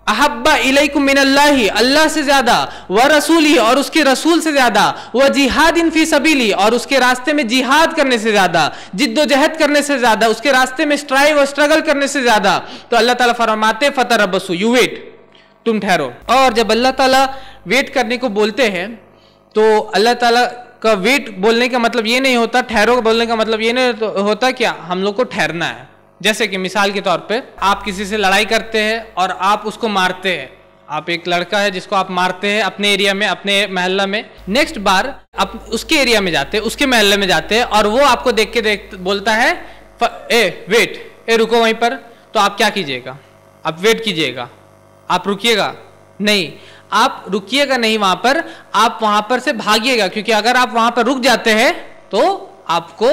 अहब्बा इलैकुम मिनल्लाहि, अल्लाह से ज्यादा, व रसूली और उसके रसूल से ज्यादा, व जिहादिन फी सबीली और उसके रास्ते में जिहाद करने से ज्यादा, जिद्दोजहद करने से ज्यादा, उसके रास्ते में स्ट्राइव और स्ट्रगल करने से ज्यादा, तो अल्लाह ताला फरमाते फतरबसु, यू वेट, तुम ठहरो। और जब अल्लाह ताला वेट करने को बोलते हैं तो अल्लाह ताला का वेट बोलने का मतलब ये नहीं होता, ठहरो बोलने का मतलब ये नहीं होता कि हम लोग को ठहरना है। जैसे कि मिसाल के तौर पे आप किसी से लड़ाई करते हैं और आप उसको मारते हैं। आप एक लड़का है जिसको आप मारते हैं अपने एरिया में, अपने मोहल्ला में। नेक्स्ट बार आप उसके एरिया में जाते हैं, उसके मोहल्ले में जाते हैं और वो आपको देख के बोलता है वेट, रुको वहीं पर, तो आप क्या कीजिएगा? आप वेट कीजिएगा, आप रुकिएगा नहीं, आप रुकिएगा नहीं वहां पर, आप वहां पर से भागिएगा, क्योंकि अगर आप वहां पर रुक जाते हैं तो आपको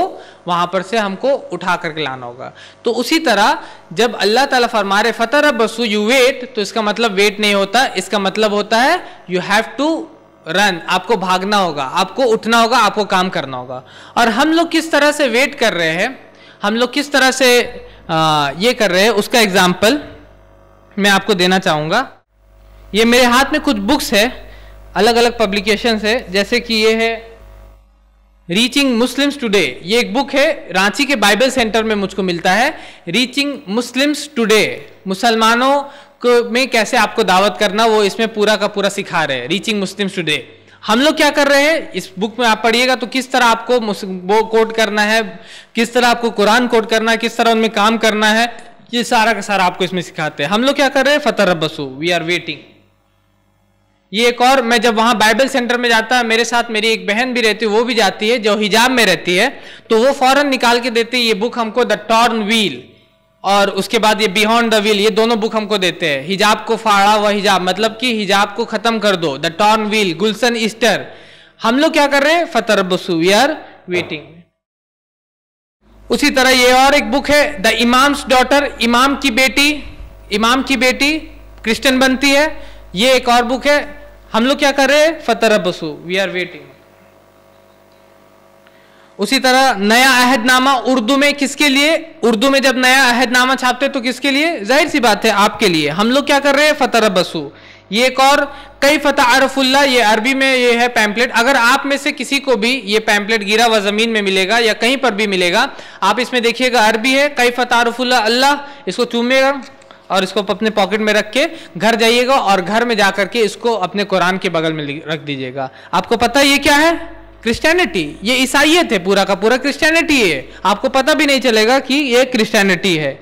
वहां पर से हमको उठा करके लाना होगा। तो उसी तरह जब अल्लाह ताला फरमा रहे फतरब्बसू, यू वेट, तो इसका मतलब वेट नहीं होता, इसका मतलब होता है यू हैव टू रन, आपको भागना होगा, आपको उठना होगा, आपको काम करना होगा। और हम लोग किस तरह से वेट कर रहे हैं, हम लोग किस तरह से ये कर रहे हैं, उसका एग्जाम्पल मैं आपको देना चाहूँगा। ये मेरे हाथ में कुछ बुक्स है, अलग अलग पब्लिकेशन है, जैसे कि ये है रीचिंग मुस्लिम्स टुडे, ये एक बुक है, रांची के बाइबल सेंटर में मुझको मिलता है। रीचिंग मुस्लिम्स टुडे, मुसलमानों को में कैसे आपको दावत करना, वो इसमें पूरा का पूरा सिखा रहे हैं, रीचिंग मुस्लिम्स टुडे। हम लोग क्या कर रहे हैं, इस बुक में आप पढ़िएगा तो किस तरह आपको वो कोट करना है, किस तरह आपको कुरान कोट करना है, किस तरह उनमें काम करना है, ये सारा का सारा आपको इसमें सिखाते हैं। हम लोग क्या कर रहे हैं, फतरब्बसू, वी आर वेटिंग। ये एक और, मैं जब वहां बाइबल सेंटर में जाता है, मेरे साथ मेरी एक बहन भी रहती है, वो भी जाती है, जो हिजाब में रहती है, तो वो फौरन निकाल के देती है ये बुक हमको, द टॉर्न व्हील, और उसके बाद ये बियॉन्ड द व्हील, ये दोनों बुक हमको देते हैं। हिजाब को फाड़ा हुआ हिजाब, मतलब कि हिजाब को खत्म कर दो, the torn wheel, Gulshan Easter. हम लोग क्या कर रहे हैं, फतरब्बसू, वी आर वेटिंग। उसी तरह ये और एक बुक है, द इमाम्स डॉटर, इमाम की बेटी, इमाम की बेटी क्रिश्चियन बनती है, ये एक और बुक है। हम लोग क्या कर रहे हैं, फतरब्बसू, वी आर वेटिंग। उसी तरह नया अहदनामा उर्दू में, किसके लिए, उर्दू में जब नया अहदनामा छापते तो किसके लिए, जाहिर सी बात है आपके लिए। हम लोग क्या कर रहे हैं, फतरब्बसू। ये एक और कई फतअरफुल्लाह, ये अरबी में ये है पैम्पलेट। अगर आप में से किसी को भी ये पैम्पलेट गिरा हुआ जमीन में मिलेगा या कहीं पर भी मिलेगा, आप इसमें देखिएगा अरबी है, कई फतअरफुल्लाह अल्लाह, इसको चूमेगा और इसको अपने पॉकेट में रख के घर जाइएगा और घर में जाकर के इसको अपने कुरान के बगल में रख दीजिएगा। आपको पता है ये क्या है, क्रिश्चियनिटी, ये ईसाइयत है, पूरा का पूरा क्रिश्चियनिटी है। आपको पता भी नहीं चलेगा कि ये क्रिश्चियनिटी है,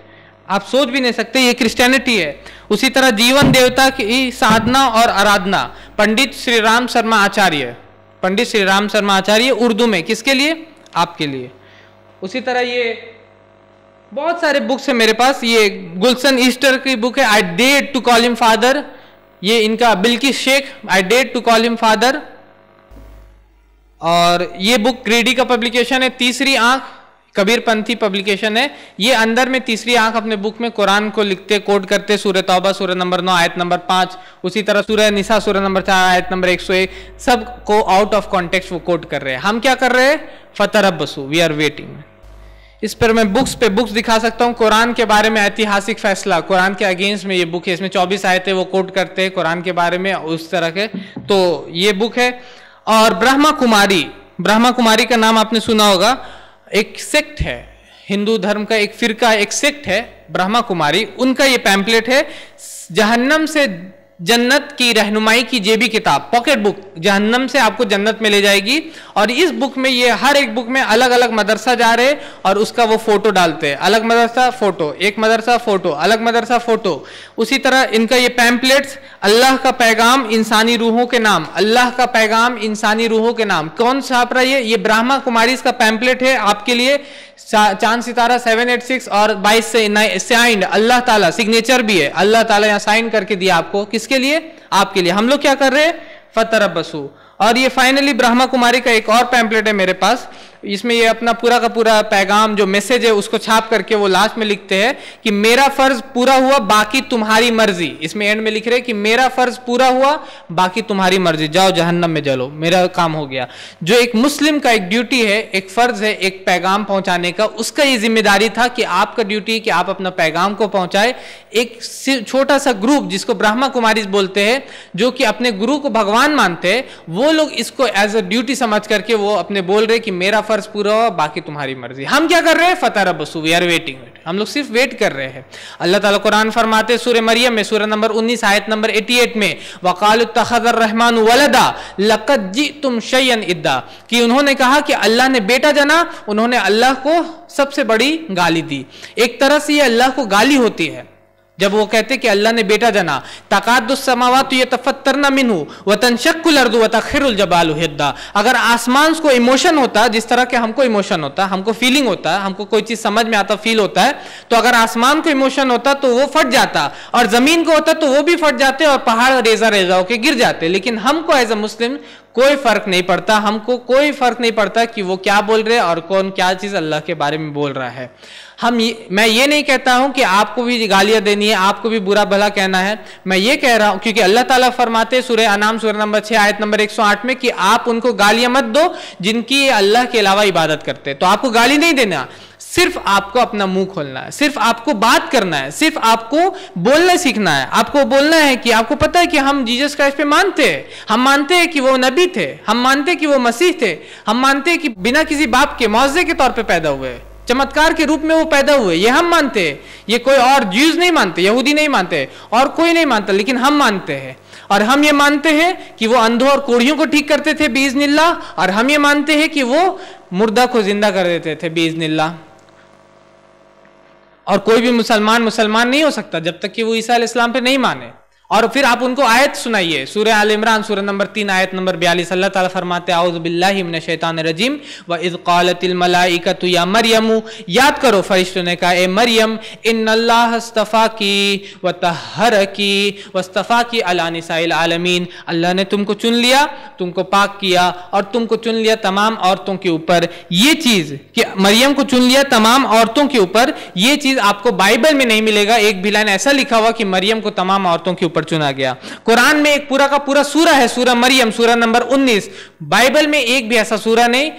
आप सोच भी नहीं सकते ये क्रिश्चियनिटी है। उसी तरह जीवन देवता की साधना और आराधना, पंडित श्री राम शर्मा आचार्य, पंडित श्री राम शर्मा आचार्य, उर्दू में, किसके लिए, आपके लिए। उसी तरह ये बहुत सारे बुक्स है मेरे पास। ये गुलशन ईस्टर की बुक है, आई डेड टू कॉल हिम फादर, ये इनका बिल्किस शेख, आई डेड टू कॉल हिम फादर। और ये बुक क्रीडी का पब्लिकेशन है, तीसरी आंख, कबीरपंथी पब्लिकेशन है। ये अंदर में तीसरी आंख अपने बुक में कुरान को लिखते, कोट करते, सूरह तौबा सूरह नंबर 9 आयत नंबर 5, उसी तरह सूरह निसा सूरह नंबर 4 आयत नंबर 101, सब को आउट ऑफ कॉन्टेक्स्ट वो कोट कर रहे हैं। हम क्या कर रहे हैं, फतरब्बसू, वी आर वेटिंग। इस पर मैं बुक्स पे बुक्स दिखा सकता हूँ। कुरान के बारे में ऐतिहासिक फैसला, कुरान के अगेंस्ट में ये बुक है, इसमें 24 आयतें वो कोट करते हैं कुरान के बारे में, उस तरह के, तो ये बुक है। और ब्रह्मा कुमारी, ब्रह्मा कुमारी का नाम आपने सुना होगा, एक सेक्ट है, हिंदू धर्म का एक फिरका, एक सेक्ट है ब्रह्मा कुमारी, उनका ये पैम्पलेट है, जहन्नम से जन्नत की रहनुमाई की जेबी किताब, पॉकेट बुक, जहन्नम से आपको जन्नत में ले जाएगी। और इस बुक में, ये हर एक बुक में अलग अलग मदरसा जा रहे हैं और उसका वो फोटो डालते हैं, अलग मदरसा फोटो, एक मदरसा फोटो, अलग मदरसा फोटो। उसी तरह इनका ये पैम्पलेट्स, अल्लाह का पैगाम इंसानी रूहों के नाम, अल्लाह का पैगाम इंसानी रूहों के नाम, कौन छाप रहा है ये ब्रह्मा कुमारी का पैम्पलेट है आपके लिए, चांद सितारा 786 और 22 से साइंड, अल्लाह ताला, सिग्नेचर भी है, अल्लाह ताला यहाँ साइन करके दिया आपको, किसके लिए, आपके लिए। हम लोग क्या कर रहे हैं, फतरब्बसू। और ये फाइनली ब्रह्मा कुमारी का एक और पैम्पलेट है मेरे पास, इसमें ये अपना पूरा का पूरा पैगाम जो मैसेज है उसको छाप करके वो लास्ट में लिखते हैं कि मेरा फर्ज पूरा हुआ, बाकी तुम्हारी मर्जी। इसमें एंड में लिख रहे हैं कि मेरा फर्ज पूरा हुआ, बाकी तुम्हारी मर्जी, जाओ जहन्नम में जलो, मेरा काम हो गया। जो एक मुस्लिम का एक ड्यूटी है, एक फर्ज है एक पैगाम पहुंचाने का, उसका ये जिम्मेदारी था कि आपका ड्यूटी कि आप अपना पैगाम को पहुंचाए। एक छोटा सा ग्रुप जिसको ब्रह्मा कुमारी बोलते हैं, जो कि अपने गुरु को भगवान मानते हैं, वो लोग इसको एज अ ड्यूटी समझ करके वो अपने बोल रहे कि मेरा फर्ज पूरा हो, बाकी तुम्हारी मर्जी। हम क्या कर रहे हैं, फतरब्बसू, वी आर वेटिंग, हम लोग सिर्फ वेट कर रहे हैं। अल्लाह ताला कुरान फरमाते सूरह मरियम में, सूरह नंबर 19 आयत नंबर 88 में, वक़ालु इत्तख़ज़र रहमान वलदा लक़द जिअतुम शयअन इद्दा, कि उन्होंने कहा कि अल्लाह ने बेटा जना, उन्होंने अल्लाह को सबसे बड़ी गाली दी। एक तरह से ये अल्लाह को गाली होती है जब वो कहते कि अल्लाह ने बेटा जना। तकादुस समावातु यतफत्तरना मिन्हु व तनशक्कुल अर्दु व तखिरुल जबालु हिद्दा। अगर आसमान को इमोशन होता, जिस तरह के हमको इमोशन होता, हमको फीलिंग होता है, हमको कोई चीज समझ में आता, फील होता है, तो अगर आसमान को इमोशन होता तो वो फट जाता, और जमीन को होता तो वो भी फट जाते और पहाड़ रेजा रेजा होके गिर जाते। लेकिन हमको एज अ मुस्लिम कोई फर्क नहीं पड़ता, हमको कोई फर्क नहीं पड़ता कि वो क्या बोल रहे हैं और कौन क्या चीज अल्लाह के बारे में बोल रहा है। मैं ये नहीं कहता हूं कि आपको भी गालियां देनी है, आपको भी बुरा भला कहना है। मैं ये कह रहा हूं क्योंकि अल्लाह ताला फरमाते सूरह अनाम सूरह नंबर 6 आयत नंबर 108 में कि आप उनको गालियां मत दो जिनकी अल्लाह के अलावा इबादत करते। तो आपको गाली नहीं देना, सिर्फ आपको अपना मुंह खोलना है, सिर्फ आपको बात करना है, सिर्फ आपको बोलना सीखना है। आपको बोलना है कि आपको पता है कि हम जीसस क्राइस्ट पे मानते हैं, हम मानते हैं कि वो नबी थे, हम मानते हैं कि वो मसीह थे, हम मानते हैं कि बिना किसी बाप के मौजे के तौर पे पैदा हुए, चमत्कार के रूप में वो पैदा हुए, ये हम मानते हैं। ये कोई और ज्यूज नहीं मानते, यहूदी नहीं मानते, और कोई नहीं मानता, लेकिन हम मानते हैं। और हम ये मानते हैं कि वो अंधों और कोढ़ियों को ठीक करते थे बिइज़्निल्लाह, और हम ये मानते हैं कि वो मुर्दा को जिंदा कर देते थे बिइज़्निल्लाह। और कोई भी मुसलमान नहीं हो सकता जब तक कि वो ईसा अलैहिस्सलाम पे नहीं माने। और फिर आप उनको आयत सुनाइए, सूरह आल इमरान सूरह नंबर 3 आयत नंबर 42, अल्लाह ताला फरमाते हैं औज़ु बिल्लाहि मिनश शैतानिर रजीम व इज़ क़ालतिल मलाइकतु या मरियम, याद करो फरिश्तों ने कहा ए मरियम इन्नल्लाह अस्तफ़ाकी व तहरकी वस्तफ़ाकी अला निसाइल आलमीन, अल्लाह ने तुमको चुन लिया, तुमको पाक किया और तुमको चुन लिया तमाम औरतों के ऊपर। ये चीज कि मरियम को चुन लिया तमाम औरतों के ऊपर, ये चीज आपको बाइबल में नहीं मिलेगा। एक भी लाइन ऐसा लिखा हुआ कि मरियम को तमाम औरतों के ऊपर चुना गया। कुरान में एक पूरा का पूरा सूरा है सूरा मरियम, सूरा नंबर 19। बाइबल में एक भी ऐसा सूरा नहीं,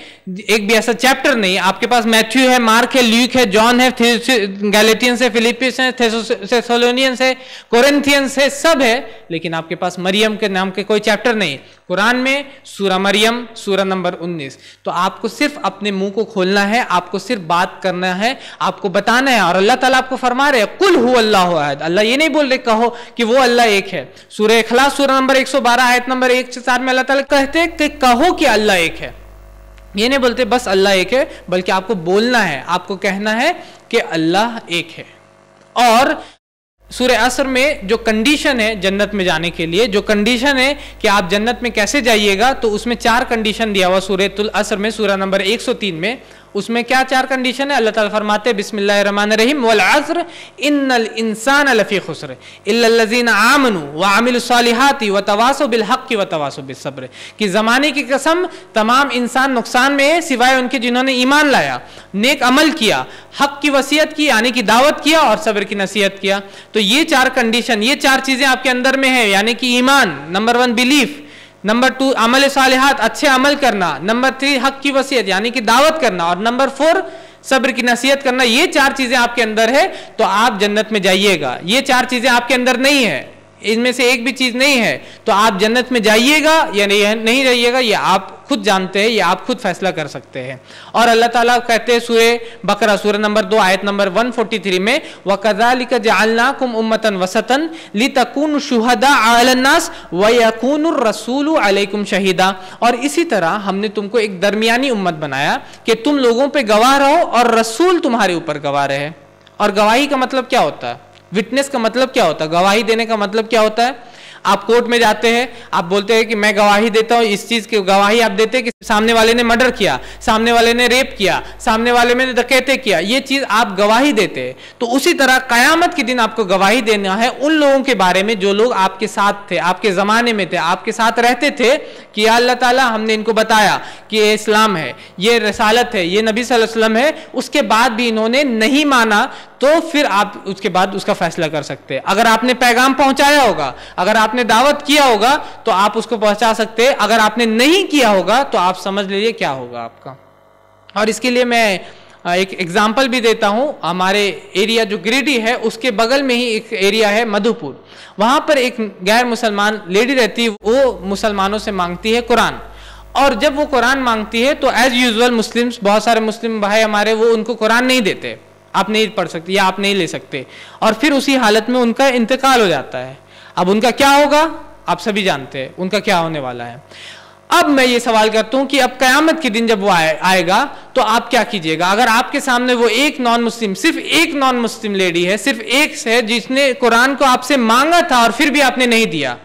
एक भी ऐसा चैप्टर नहीं। आपके पास मैथ्यू है, मार्क है, ल्यूक है, जॉन है, गैलेटियंस है, फिलिपियंस है, थेसलोनियंस है, कोरिन्थियंस है, सब है, लेकिन आपके पास मरियम के नाम के कोई चैप्टर नहीं। कुरान में सूरा मरियम सूरा नंबर 19। तो आपको सिर्फ अपने मुंह को खोलना है, आपको सिर्फ बात करना है, आपको बताना है। और अल्लाह ताला आपको फरमा रहे हैं कुल हु अल्लाहु अहद, अल्लाह ये नहीं बोल रहे कहो कि वो अल्लाह एक है। सूरह इखलास सूरा नंबर 112 आयत नंबर 1 से 4 में अल्लाह ताला कहते हैं कि कहो कि अल्लाह एक है। ये नहीं बोलते बस अल्लाह एक है, बल्कि आपको बोलना है, आपको कहना है कि अल्लाह एक है। और सूरह असर में जो कंडीशन है जन्नत में जाने के लिए, जो कंडीशन है कि आप जन्नत में कैसे जाइएगा, तो उसमें 4 कंडीशन दिया हुआ सूरह असर में सूरह नंबर 103 में। उसमें क्या 4 कंडीशन है? अल्लाह ताला फरमाते हैं बिस्मिल्लाहिर्रहमानिर्रहीम वल अस्र इन्नल इंसाना लफी खुस्र इल्लल्लज़ीना आमनू व अमिलुस्सालिहाति व तवासौ बिल हक़्क़ि व तवासौ बिस सब्र, कि ज़माने की कसम तमाम इंसान नुकसान में है सिवाय उनके जिन्होंने ईमान लाया, नेक अमल किया, हक की वसीयत की यानी कि दावत किया और सब्र की नसीहत किया। तो ये 4 कंडीशन, ये 4 चीजें आपके अंदर में है, यानी कि ईमान नंबर 1, बिलीफ नंबर 2, अमल सालिहात अच्छे अमल करना, नंबर 3 हक की वसीयत यानी कि दावत करना, और नंबर 4 सब्र की नसीहत करना। ये 4 चीजें आपके अंदर है तो आप जन्नत में जाइएगा। ये 4 चीजें आपके अंदर नहीं है, इनमें से एक भी चीज नहीं है, तो आप जन्नत में जाइएगा या नहीं जाइएगा ये आप खुद जानते हैं, ये आप खुद फैसला कर सकते हैं। और अल्लाह ताला कहते हैं सूरह बकरा सूरह नंबर 2 आयत नंबर 143 में वकज़ालिका जअलनाकुम उम्मतन वसतन लितकूनु शुहदा अलन नास व यकूनुर रसूलु अलैकुम शहीदा, और इसी तरह हमने तुमको एक दरमियानी उम्मत बनाया कि तुम लोगों पे गवाह रहो और रसूल तुम्हारे ऊपर गवाह रहे। और गवाही का मतलब क्या होता है? विटनेस का मतलब क्या होता है? गवाही देने का मतलब क्या होता है? आप कोर्ट में जाते हैं, आप बोलते हैं कि मैं गवाही देता हूं, इस चीज की गवाही आप देते हैं कि सामने वाले ने मर्डर किया, सामने वाले ने रेप किया, सामने वाले ने डकैती किया, ये चीज आप गवाही देते हैं। तो उसी तरह कयामत के दिन आपको गवाही देना है उन लोगों के बारे में जो लोग आपके साथ थे, आपके जमाने में थे, आपके साथ रहते थे कि या अल्लाह ताला हमने इनको बताया कि ये इस्लाम है, ये रसालत है, ये नबी सल्लल्लाहु अलैहि वसल्लम है, उसके बाद भी इन्होंने नहीं माना, तो फिर आप उसके बाद उसका फैसला कर सकते हैं। अगर आपने पैगाम पहुंचाया होगा, अगर आपने दावत किया होगा तो आप उसको पहुंचा सकते हैं, अगर आपने नहीं किया होगा तो आप समझ लीजिए क्या होगा आपका। और इसके लिए मैं एक एग्जाम्पल भी देता हूं। हमारे एरिया जो गिरिडीह है उसके बगल में ही एक एरिया है मधुपुर, वहां पर एक गैर मुसलमान लेडी रहती है, वो मुसलमानों से मांगती है कुरान। और जब वो कुरान मांगती है तो एज यूजुअल मुस्लिम्स, बहुत सारे मुस्लिम भाई हमारे, वो उनको कुरान नहीं देते, आप नहीं पढ़ सकते या आप नहीं ले सकते, और फिर उसी हालत में उनका इंतकाल हो जाता है। अब उनका क्या होगा आप सभी जानते हैं, उनका क्या होने वाला है। अब मैं ये सवाल करता हूं कि अब कयामत के दिन जब वो आएगा तो आप क्या कीजिएगा? अगर आपके सामने वो एक नॉन मुस्लिम, सिर्फ एक नॉन मुस्लिम लेडी है, सिर्फ एक है जिसने कुरान को आपसे मांगा था और फिर भी आपने नहीं दिया,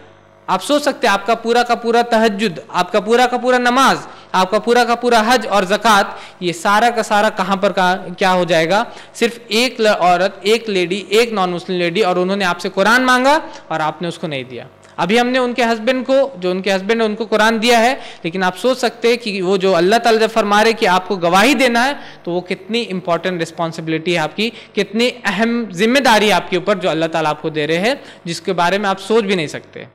आप सोच सकते हैं आपका पूरा का पूरा तहज्जुद, आपका पूरा का पूरा नमाज, आपका पूरा का पूरा हज और ज़कात, ये सारा का सारा कहां पर क्या हो जाएगा? सिर्फ एक औरत, एक लेडी, एक नॉन मुस्लिम लेडी, और उन्होंने आपसे कुरान मांगा और आपने उसको नहीं दिया। अभी हमने उनके हस्बैंड को, जो उनके हस्बैंड ने उनको कुरान दिया है, लेकिन आप सोच सकते हैं कि वो जो अल्लाह ताला जब फरमा रहे कि आपको गवाही देना है, तो वो कितनी इंपॉर्टेंट रिस्पॉन्सिबिलिटी है आपकी, कितनी अहम जिम्मेदारी है आपके ऊपर जो अल्लाह ताला आपको दे रहे हैं, जिसके बारे में आप सोच भी नहीं सकते।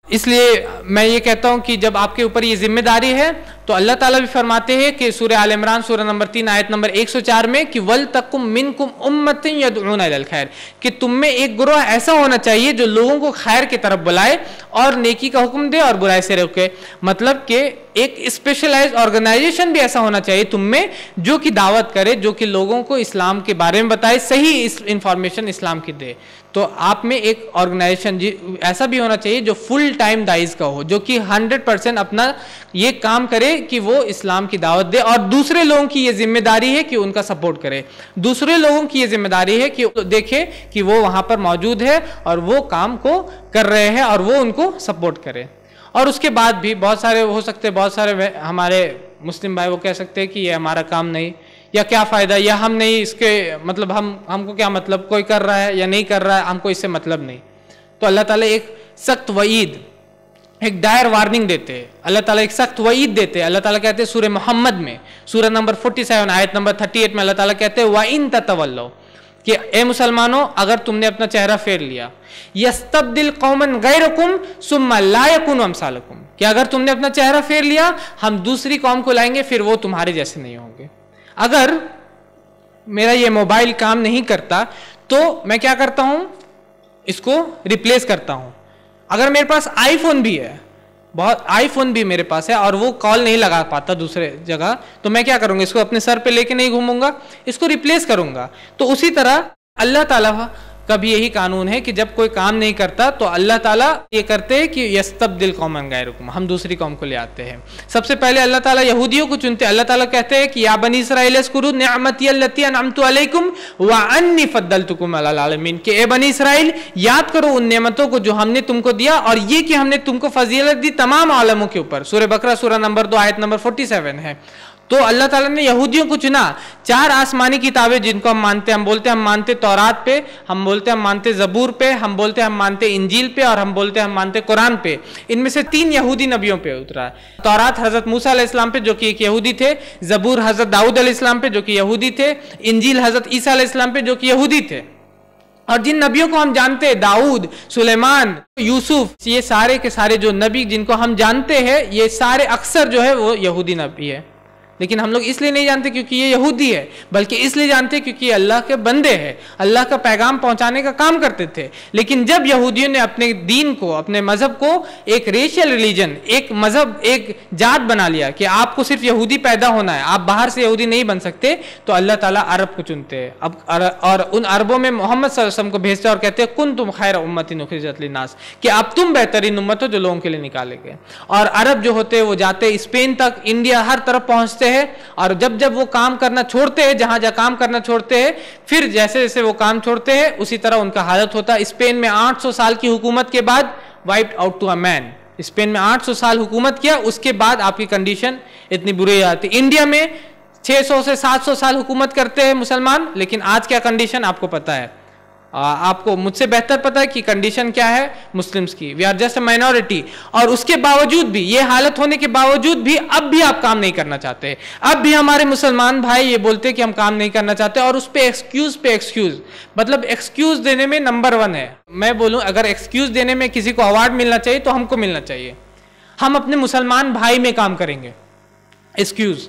इसलिए मैं ये कहता हूं कि जब आपके ऊपर ये जिम्मेदारी है तो अल्लाह ताला भी फरमाते हैं कि सूरह आल इमरान सूरह नंबर 3 आयत नंबर 104 में कि वल तकुम मिनकुम उम्मतिन यदऊना इलल खैर, कि तुम में एक ग्रोह ऐसा होना चाहिए जो लोगों को खैर की तरफ बुलाए और नेकी का हुक्म दे और बुराई से रोके। मतलब कि एक स्पेशलाइज ऑर्गेनाइजेशन भी ऐसा होना चाहिए तुम में जो कि दावत करे, जो कि लोगों को इस्लाम के बारे में बताए, सही इंफॉर्मेशन इस्लाम की दे। तो आप में एक ऑर्गेनाइजेशन ऐसा भी होना चाहिए जो फुल टाइम दाइज का हो, जो कि 100% अपना ये काम करे कि वो इस्लाम की दावत दे, और दूसरे लोगों की ये जिम्मेदारी है कि उनका सपोर्ट करे। दूसरे लोगों की ये जिम्मेदारी है कि देखे कि वो वहां पर मौजूद है और वो काम को कर रहे हैं और वो उनको सपोर्ट करे। और उसके बाद भी बहुत सारे हो सकते हैं, बहुत सारे हमारे मुस्लिम भाई वो कह सकते हैं कि ये हमारा काम नहीं, या क्या फ़ायदा, या हम नहीं इसके मतलब हमको क्या मतलब, कोई कर रहा है या नहीं कर रहा है, हमको इससे मतलब नहीं। तो अल्लाह ताला एक सख्त वईद, एक डायर वार्निंग देते हैं, अल्लाह ताला एक सख्त वईद देते हैं। अल्लाह ताला कहते हैं सूरह मोहम्मद में सूरह नंबर 47 आयत नंबर 38 में अल्लाह ताला कहते हैं वाइन ततवल्लो, कि ए मुसलमानों अगर तुमने अपना चेहरा फेर लिया, यस्तब्दिल कौमन गैरकुम सुम्मा ला यकुनु अमसालकुम, कि अगर तुमने अपना चेहरा फेर लिया हम दूसरी कौम को लाएंगे फिर वो तुम्हारे जैसे नहीं होंगे। अगर मेरा ये मोबाइल काम नहीं करता तो मैं क्या करता हूं, इसको रिप्लेस करता हूं। अगर मेरे पास आईफोन भी है, बहुत आईफोन भी मेरे पास है और वो कॉल नहीं लगा पाता दूसरे जगह, तो मैं क्या करूंगा, इसको अपने सर पे लेके नहीं घूमूंगा, इसको रिप्लेस करूंगा। तो उसी तरह अल्लाह ताला का भी यही कानून है कि जब कोई काम नहीं करता तो अल्लाह ताला ये करते हैं कि यस्तब्दिल कौमन गैरकुम, हम दूसरी कौम को ले आते हैं। सबसे पहले अल्लाह ताला यहूदियों को चुनते हैं। अल्लाह ताला कहते हैं कि या बनी इस्राईल अस्कुरू निअमती अल्लती अनअमतु अलैकुम व अन्नी फद्दलतुकुम अलल आलमीन, कि ए बनी इस्राईल याद करो उन नेमतों को जो हमने तुमको दिया और ये कि हमने तुमको फजीलत दी तमाम आलमों के ऊपर। सूरह बकरा सूरह नंबर 2 आयत नंबर 47 है। तो अल्लाह ताला ने यहूदियों को चुना। 4 आसमानी किताबें जिनको हम मानते हैं, हम बोलते हैं हम मानते तौरात पे, हम बोलते हैं हम मानते जबूर पे, हम बोलते हैं हम मानते इंजील पे, और हम बोलते हैं हम मानते कुरान पे। इनमें से 3 यहूदी नबियों पे उतरा है। तौरात हजरत मूसा अलैहिस्सलाम पे जो कि एक यहूदी थे, जबूर हजरत दाऊद अलैहिस्सलाम पे जो कि यहूदी थे, इंजील हजरत ईसा अलैहिस्सलाम पे जो कि यहूदी थे। और जिन नबियों को हम जानते हैं, दाऊद, सुलेमान, यूसुफ, ये सारे के सारे जो नबी जिनको हम जानते हैं, ये सारे अक्सर जो है वो यहूदी नबी है। लेकिन हम लोग इसलिए नहीं जानते क्योंकि ये यहूदी है, बल्कि इसलिए जानते क्योंकि ये अल्लाह के बंदे हैं, अल्लाह का पैगाम पहुंचाने का काम करते थे। लेकिन जब यहूदियों ने अपने दीन को, अपने मजहब को एक रेशियल रिलीजन, एक मजहब, एक जात बना लिया कि आपको सिर्फ यहूदी पैदा होना है, आप बाहर से यहूदी नहीं बन सकते, तो अल्लाह ताला अरब को चुनते हैं। अब और उन अरबों में मोहम्मद सल्लल्लाहु अलैहि वसल्लम को भेजते और कहते हैं कुन तुम खैर उम्मतिन उखरिजत लिन्नास, कि अब तुम बेहतरीन उम्मत हो जो लोगों के लिए निकाले गए। और अरब जो होते हैं वो जाते स्पेन तक, इंडिया, हर तरफ पहुंचते हैं। और जब जब वो काम करना छोड़ते हैं, जहां जहां काम करना छोड़ते हैं, फिर जैसे जैसे वो काम छोड़ते हैं उसी तरह उनका हालत होता है। स्पेन में 800 साल की हुकूमत के बाद wiped out to a man, Spain में 800 साल हुकूमत किया, उसके बाद आपकी कंडीशन इतनी बुरी आती। इंडिया में 600 से 700 साल हुकूमत करते हैं मुसलमान, लेकिन आज क्या कंडीशन आपको पता है, आपको मुझसे बेहतर पता है कि कंडीशन क्या है मुस्लिम्स की। We are just a minority. और उसके बावजूद भी, ये हालत होने के बावजूद भी अब भी आप काम नहीं करना चाहते। अब भी हमारे मुसलमान भाई ये बोलते हैं कि हम काम नहीं करना चाहते, और उस पे एक्सक्यूज, मतलब एक्सक्यूज देने में नंबर 1 है। मैं बोलूं अगर एक्सक्यूज देने में किसी को अवार्ड मिलना चाहिए तो हमको मिलना चाहिए। हम अपने मुसलमान भाई में काम करेंगे। एक्सक्यूज,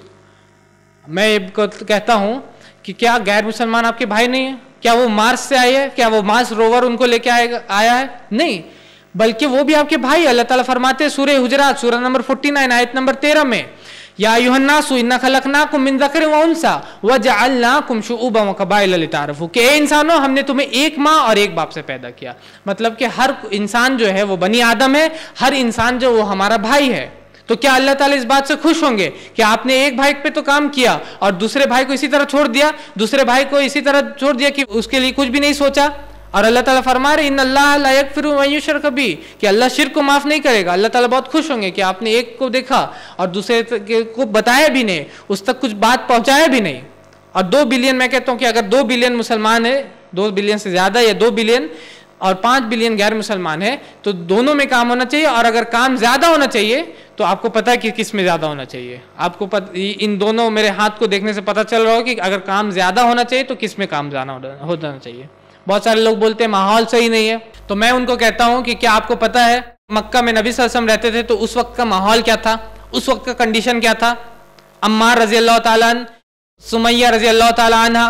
मैं कहता हूं कि क्या गैर मुसलमान आपके भाई नहीं है? क्या वो मार्स से आए हैं? क्या वो मार्स रोवर उनको लेके आया है? नहीं, बल्कि वो भी आपके भाई। अल्लाह ताला फरमाते हैं सूरह हुजरात सूरह नंबर 49 आयत नंबर 13 में, या अय्युहन्नासु इन्ना खलकनाकुम मिन ज़करिन व उन्सा व जअलनाकुम शुऊबन व क़बाइल लिताअरफू, कि ए इंसानों हमने तुम्हें एक माँ और एक बाप से पैदा किया। मतलब कि हर इंसान जो है वो बनी आदम है, हर इंसान जो वो हमारा भाई है। तो क्या अल्लाह ताला इस बात से खुश होंगे कि आपने एक भाई पे तो काम किया और दूसरे भाई को इसी तरह छोड़ दिया, दूसरे भाई को इसी तरह छोड़ दिया कि उसके लिए कुछ भी नहीं सोचा? और अल्लाह ताला फरमा रहे इन्नल्लाह ला यगफिरु मा युशरक बिही, कि अल्लाह शिर्क को माफ नहीं करेगा। अल्लाह ताला बहुत खुश होंगे कि आपने एक को देखा और दूसरे को बताया भी नहीं, उस तक कुछ बात पहुंचाया भी नहीं। और 2 बिलियन, मैं कहता हूं कि अगर 2 बिलियन मुसलमान है, 2 बिलियन से ज्यादा या 2 बिलियन, और 5 बिलियन गैर मुसलमान है, तो दोनों में काम होना चाहिए। और अगर काम ज्यादा होना चाहिए तो आपको पता है कि किस में ज्यादा होना चाहिए। आपको इन दोनों मेरे हाथ को देखने से पता चल रहा हो कि अगर काम ज्यादा होना चाहिए तो किस में काम ज्यादा होना चाहिए। बहुत सारे लोग बोलते हैं माहौल सही नहीं है, तो मैं उनको कहता हूं कि क्या आपको पता है मक्का में नबी सल्लल्लाहु अलैहि वसल्लम रहते थे तो उस वक्त का माहौल क्या था, उस वक्त का कंडीशन क्या था? अम्मार रजी अल्लाह ताला अन्हु, सुमैया रजी अल्लाह ताला अन्हा,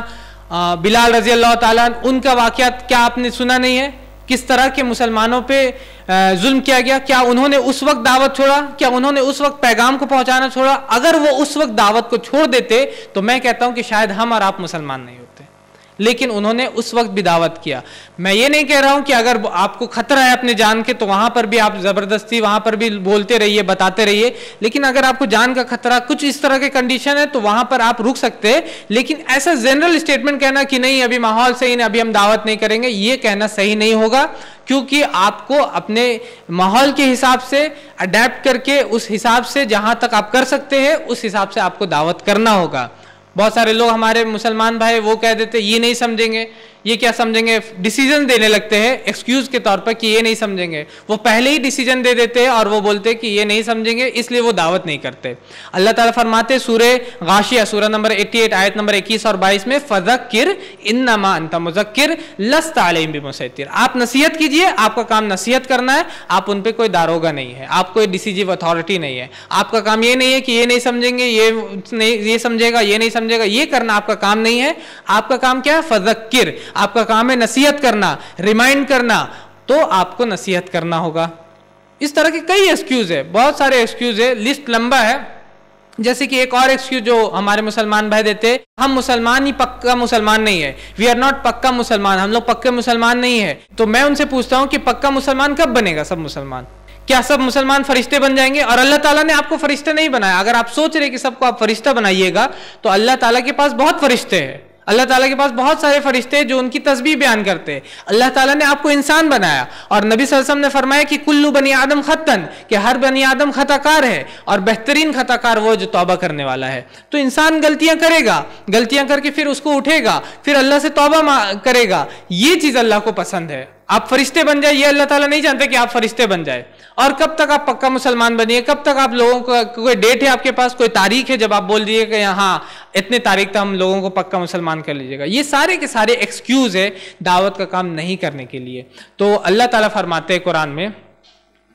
बिलाल रजी अल्लाह ताला अन्हु, उनका वाक़यात क्या आपने सुना नहीं है? किस तरह के मुसलमानों पे जुल्म किया गया? क्या उन्होंने उस वक्त दावत छोड़ा? क्या उन्होंने उस वक्त पैगाम को पहुंचाना छोड़ा? अगर वो उस वक्त दावत को छोड़ देते तो मैं कहता हूं कि शायद हम और आप मुसलमान नहीं होते, लेकिन उन्होंने उस वक्त भी दावत किया। मैं ये नहीं कह रहा हूं कि अगर आपको खतरा है अपने जान के तो वहां पर भी आप जबरदस्ती वहां पर भी बोलते रहिए, बताते रहिए, लेकिन अगर आपको जान का खतरा कुछ इस तरह के कंडीशन है तो वहां पर आप रुक सकते हैं। लेकिन ऐसा जनरल स्टेटमेंट कहना कि नहीं अभी माहौल सही नहीं, अभी हम दावत नहीं करेंगे, ये कहना सही नहीं होगा, क्योंकि आपको अपने माहौल के हिसाब से अडेप्ट करके उस हिसाब से जहां तक आप कर सकते हैं उस हिसाब से आपको दावत करना होगा। बहुत सारे लोग हमारे मुसलमान भाई वो कह देते ये नहीं समझेंगे, ये क्या समझेंगे, डिसीजन देने लगते हैं एक्सक्यूज के तौर पर कि ये नहीं समझेंगे। वो पहले ही डिसीजन दे देते हैं और वो बोलते हैं कि ये नहीं समझेंगे, इसलिए वो दावत नहीं करते। अल्लाह ताला फरमाते सूरे गाशिया सूरा नंबर 88 आयत नंबर 21 और 22 में, फज़क्किर इन्नमा अंता मुज़क्किर लस्त अलैहिम बिमुसैतिर, आप नसीहत कीजिए, आपका काम नसीहत करना है, आप उन पे कोई दारोगा नहीं है, आप कोई डिसीजिव अथॉरिटी नहीं है। आपका काम ये नहीं है कि ये नहीं समझेंगे, ये समझेगा, ये नहीं समझेगा, ये करना आपका काम नहीं है। आपका काम क्या है? फज़क्किर, आपका काम है नसीहत करना, रिमाइंड करना, तो आपको नसीहत करना होगा। इस तरह के कई एक्सक्यूज है, बहुत सारे एक्सक्यूज है, लिस्ट लंबा है। जैसे कि एक और एक्सक्यूज जो हमारे मुसलमान भाई देते, हम मुसलमान ही पक्का मुसलमान नहीं है, वी आर नॉट पक्का मुसलमान, हम लोग पक्के मुसलमान नहीं है। तो मैं उनसे पूछता हूं कि पक्का मुसलमान कब बनेगा सब मुसलमान? क्या सब मुसलमान फरिश्ते बन जाएंगे? और अल्लाह ताला ने आपको फरिश्ता नहीं बनाया। अगर आप सोच रहे कि सबको आप फरिश्ता बनाइएगा तो अल्लाह ताला के पास बहुत फरिश्ते हैं, अल्लाह ताला के पास बहुत सारे फरिश्ते हैं जो उनकी तस्बीह बयान करते हैं। अल्लाह ताला ने आपको इंसान बनाया और नबी सल्लल्लाहु अलैहि वसल्लम ने फरमाया कि कुल्लू बनी आदम खत्तन, कि हर बनी आदम खताकार है और बेहतरीन खताकार वो जो तौबा करने वाला है। तो इंसान गलतियां करेगा, गलतियां करके फिर उसको उठेगा, फिर अल्लाह से तौबा करेगा, ये चीज अल्लाह को पसंद है। आप फरिश्ते बन जाए ये अल्लाह ताला नहीं जानते कि आप फरिश्ते बन जाए। और कब तक आप पक्का मुसलमान बनिए? कब तक आप लोगों को कोई डेट है आपके पास, कोई तारीख है जब आप बोल दिए कि हाँ इतने तारीख तक हम लोगों को पक्का मुसलमान कर लीजिएगा? ये सारे के सारे एक्सक्यूज है दावत का काम नहीं करने के लिए। तो अल्लाह ताला फरमाते हैं कुरान में,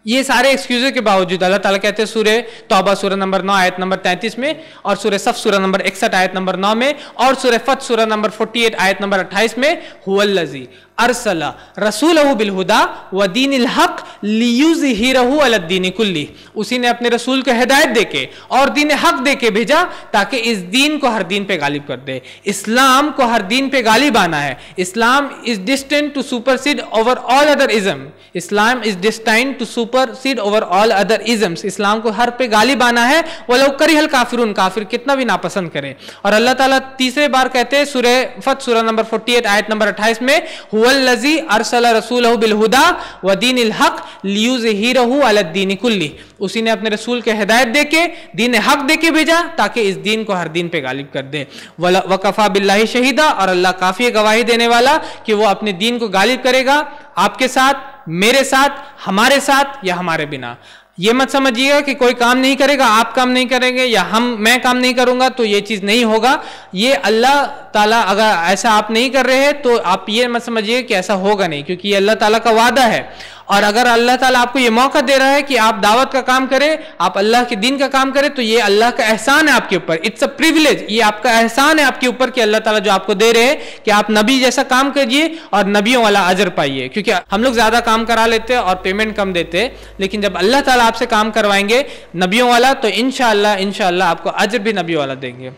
ये सारे एक्सक्यूज के बावजूद अल्लाह ताला कहते हैं सूरे तौबा सूरा नंबर 9 आयत नंबर 33 में, और सूरे सफ सूरा नंबर 61 आयत नंबर 9 में, और सूरे फत सूरा नंबर 48 आयत नंबर 28 में, हुवल्लज़ी अरसला रसूलहु बिल हुदा व दीनिल हक लियुज़हिरहु अलद दीनि कुल्ली, उसी ने अपने रसूल को हिदायत देके और दीन हक देके भेजा ताकि इस दीन को हर दीन पे गालिब कर दे। इस्लाम को हर दीन पे गालिब आना है। Islam is destined to supersede over all other ism, Islam is destined to supersede over all other isms. इस्लाम को हर पे गालिब आना है, वलो करिहल काफिरून, काफिर कितना भी नापसंद करे। और अल्लाह ताला तीसरे बार कहते हैं सूरे फत सूरा नंबर 48 आयत नंबर 28 में, हुवल्लज़ी अरसला रसूलहु बिल हुदा व दीनिल हक लियुज़हिरहु अलद दीनि कुल्ली, उसी ने अपने रसूल के हिदायत देके दीन हक देके भेजा ताकि इस दीन को हर दीन पे गालिब कर दे। वकफा बिल्लाहि शहीदा, और अल्लाह काफी गवाही देने वाला कि वो अपने दीन को गालिब करेगा आपके साथ, मेरे साथ, हमारे साथ या हमारे बिना। ये मत समझिएगा कि कोई काम नहीं करेगा, आप काम नहीं करेंगे या मैं काम नहीं करूंगा तो ये चीज नहीं होगा। ये अल्लाह ताला, अगर ऐसा आप नहीं कर रहे हैं तो आप ये मत समझिए कि ऐसा होगा नहीं, क्योंकि ये अल्लाह ताला का वादा है। और अगर अल्लाह ताला आपको ये मौका दे रहा है कि आप दावत का काम करें, आप अल्लाह के दिन का काम करें, तो ये अल्लाह का एहसान है आपके ऊपर, इट्स अ प्रिविलेज, ये आपका एहसान है आपके ऊपर कि अल्लाह ताला जो आपको दे रहे हैं कि आप नबी जैसा काम करिए और नबियों वाला अजर पाइए। क्योंकि हम लोग ज्यादा काम करा लेते हैं और पेमेंट कम देते हैं, लेकिन जब अल्लाह ताला आपसे काम करवाएंगे नबियों वाला तो इंशाअल्लाह आपको अजर भी नबी वाला देंगे।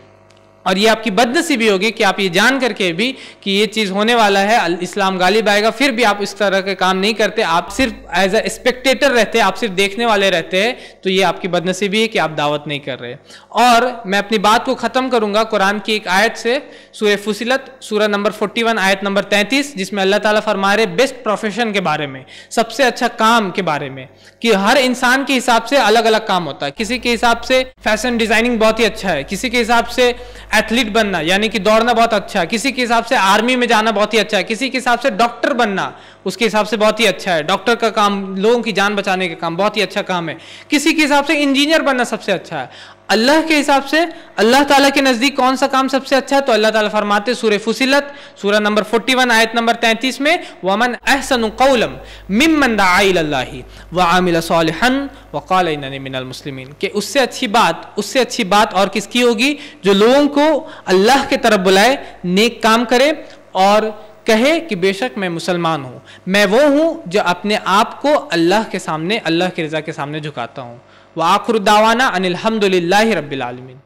और ये आपकी बदनसीबी होगी कि आप ये जान करके भी कि ये चीज़ होने वाला है, इस्लाम गालिब आएगा, फिर भी आप इस तरह के काम नहीं करते, आप सिर्फ एज अ स्पेक्टेटर रहते हैं, आप सिर्फ देखने वाले रहते हैं, तो ये आपकी बदनसीबी है कि आप दावत नहीं कर रहे। और मैं अपनी बात को ख़त्म करूँगा कुरान की एक आयत से, सूरह फुसिलत सूरा नंबर 41 आयत नंबर 33, जिसमें अल्लाह ताला फरमा रहे बेस्ट प्रोफेशन के बारे में, सबसे अच्छा काम के बारे में, कि हर इंसान के हिसाब से अलग अलग काम होता है। किसी के हिसाब से फैशन डिजाइनिंग बहुत ही अच्छा है, किसी के हिसाब से एथलीट बनना यानी कि दौड़ना बहुत अच्छा है, किसी के हिसाब से आर्मी में जाना बहुत ही अच्छा है, किसी के हिसाब से डॉक्टर बनना उसके हिसाब से बहुत ही अच्छा है। डॉक्टर का काम, लोगों की जान बचाने का काम, बहुत ही अच्छा काम है। किसी के हिसाब से इंजीनियर बनना सबसे अच्छा है। अल्लाह के हिसाब से, अल्लाह ताला के नज़दीक कौन सा काम सबसे अच्छा है? तो अल्लाह ताला फरमाते सूरह फुसिलत सूरह नंबर 41 आयत नंबर 33 में, वमन अहसनु क़ौलन मिम्मन दआ इलल्लाहि व आमिल सालिहन व क़ाल इन्ननी मिनल मुस्लिमीन, कि उससे अच्छी बात और किसकी होगी? जो लोगों को अल्लाह के तरफ बुलाए, नेक काम करे और कहे कि बेशक मैं मुसलमान हूँ, मैं वो हूँ जो अपने आप को अल्लाह के सामने, अल्लाह की रज़ा के सामने झुकाता हूँ। व आखिर दावाना अनिल हम्दुलिल्लाहि रब्बिल आलमीन।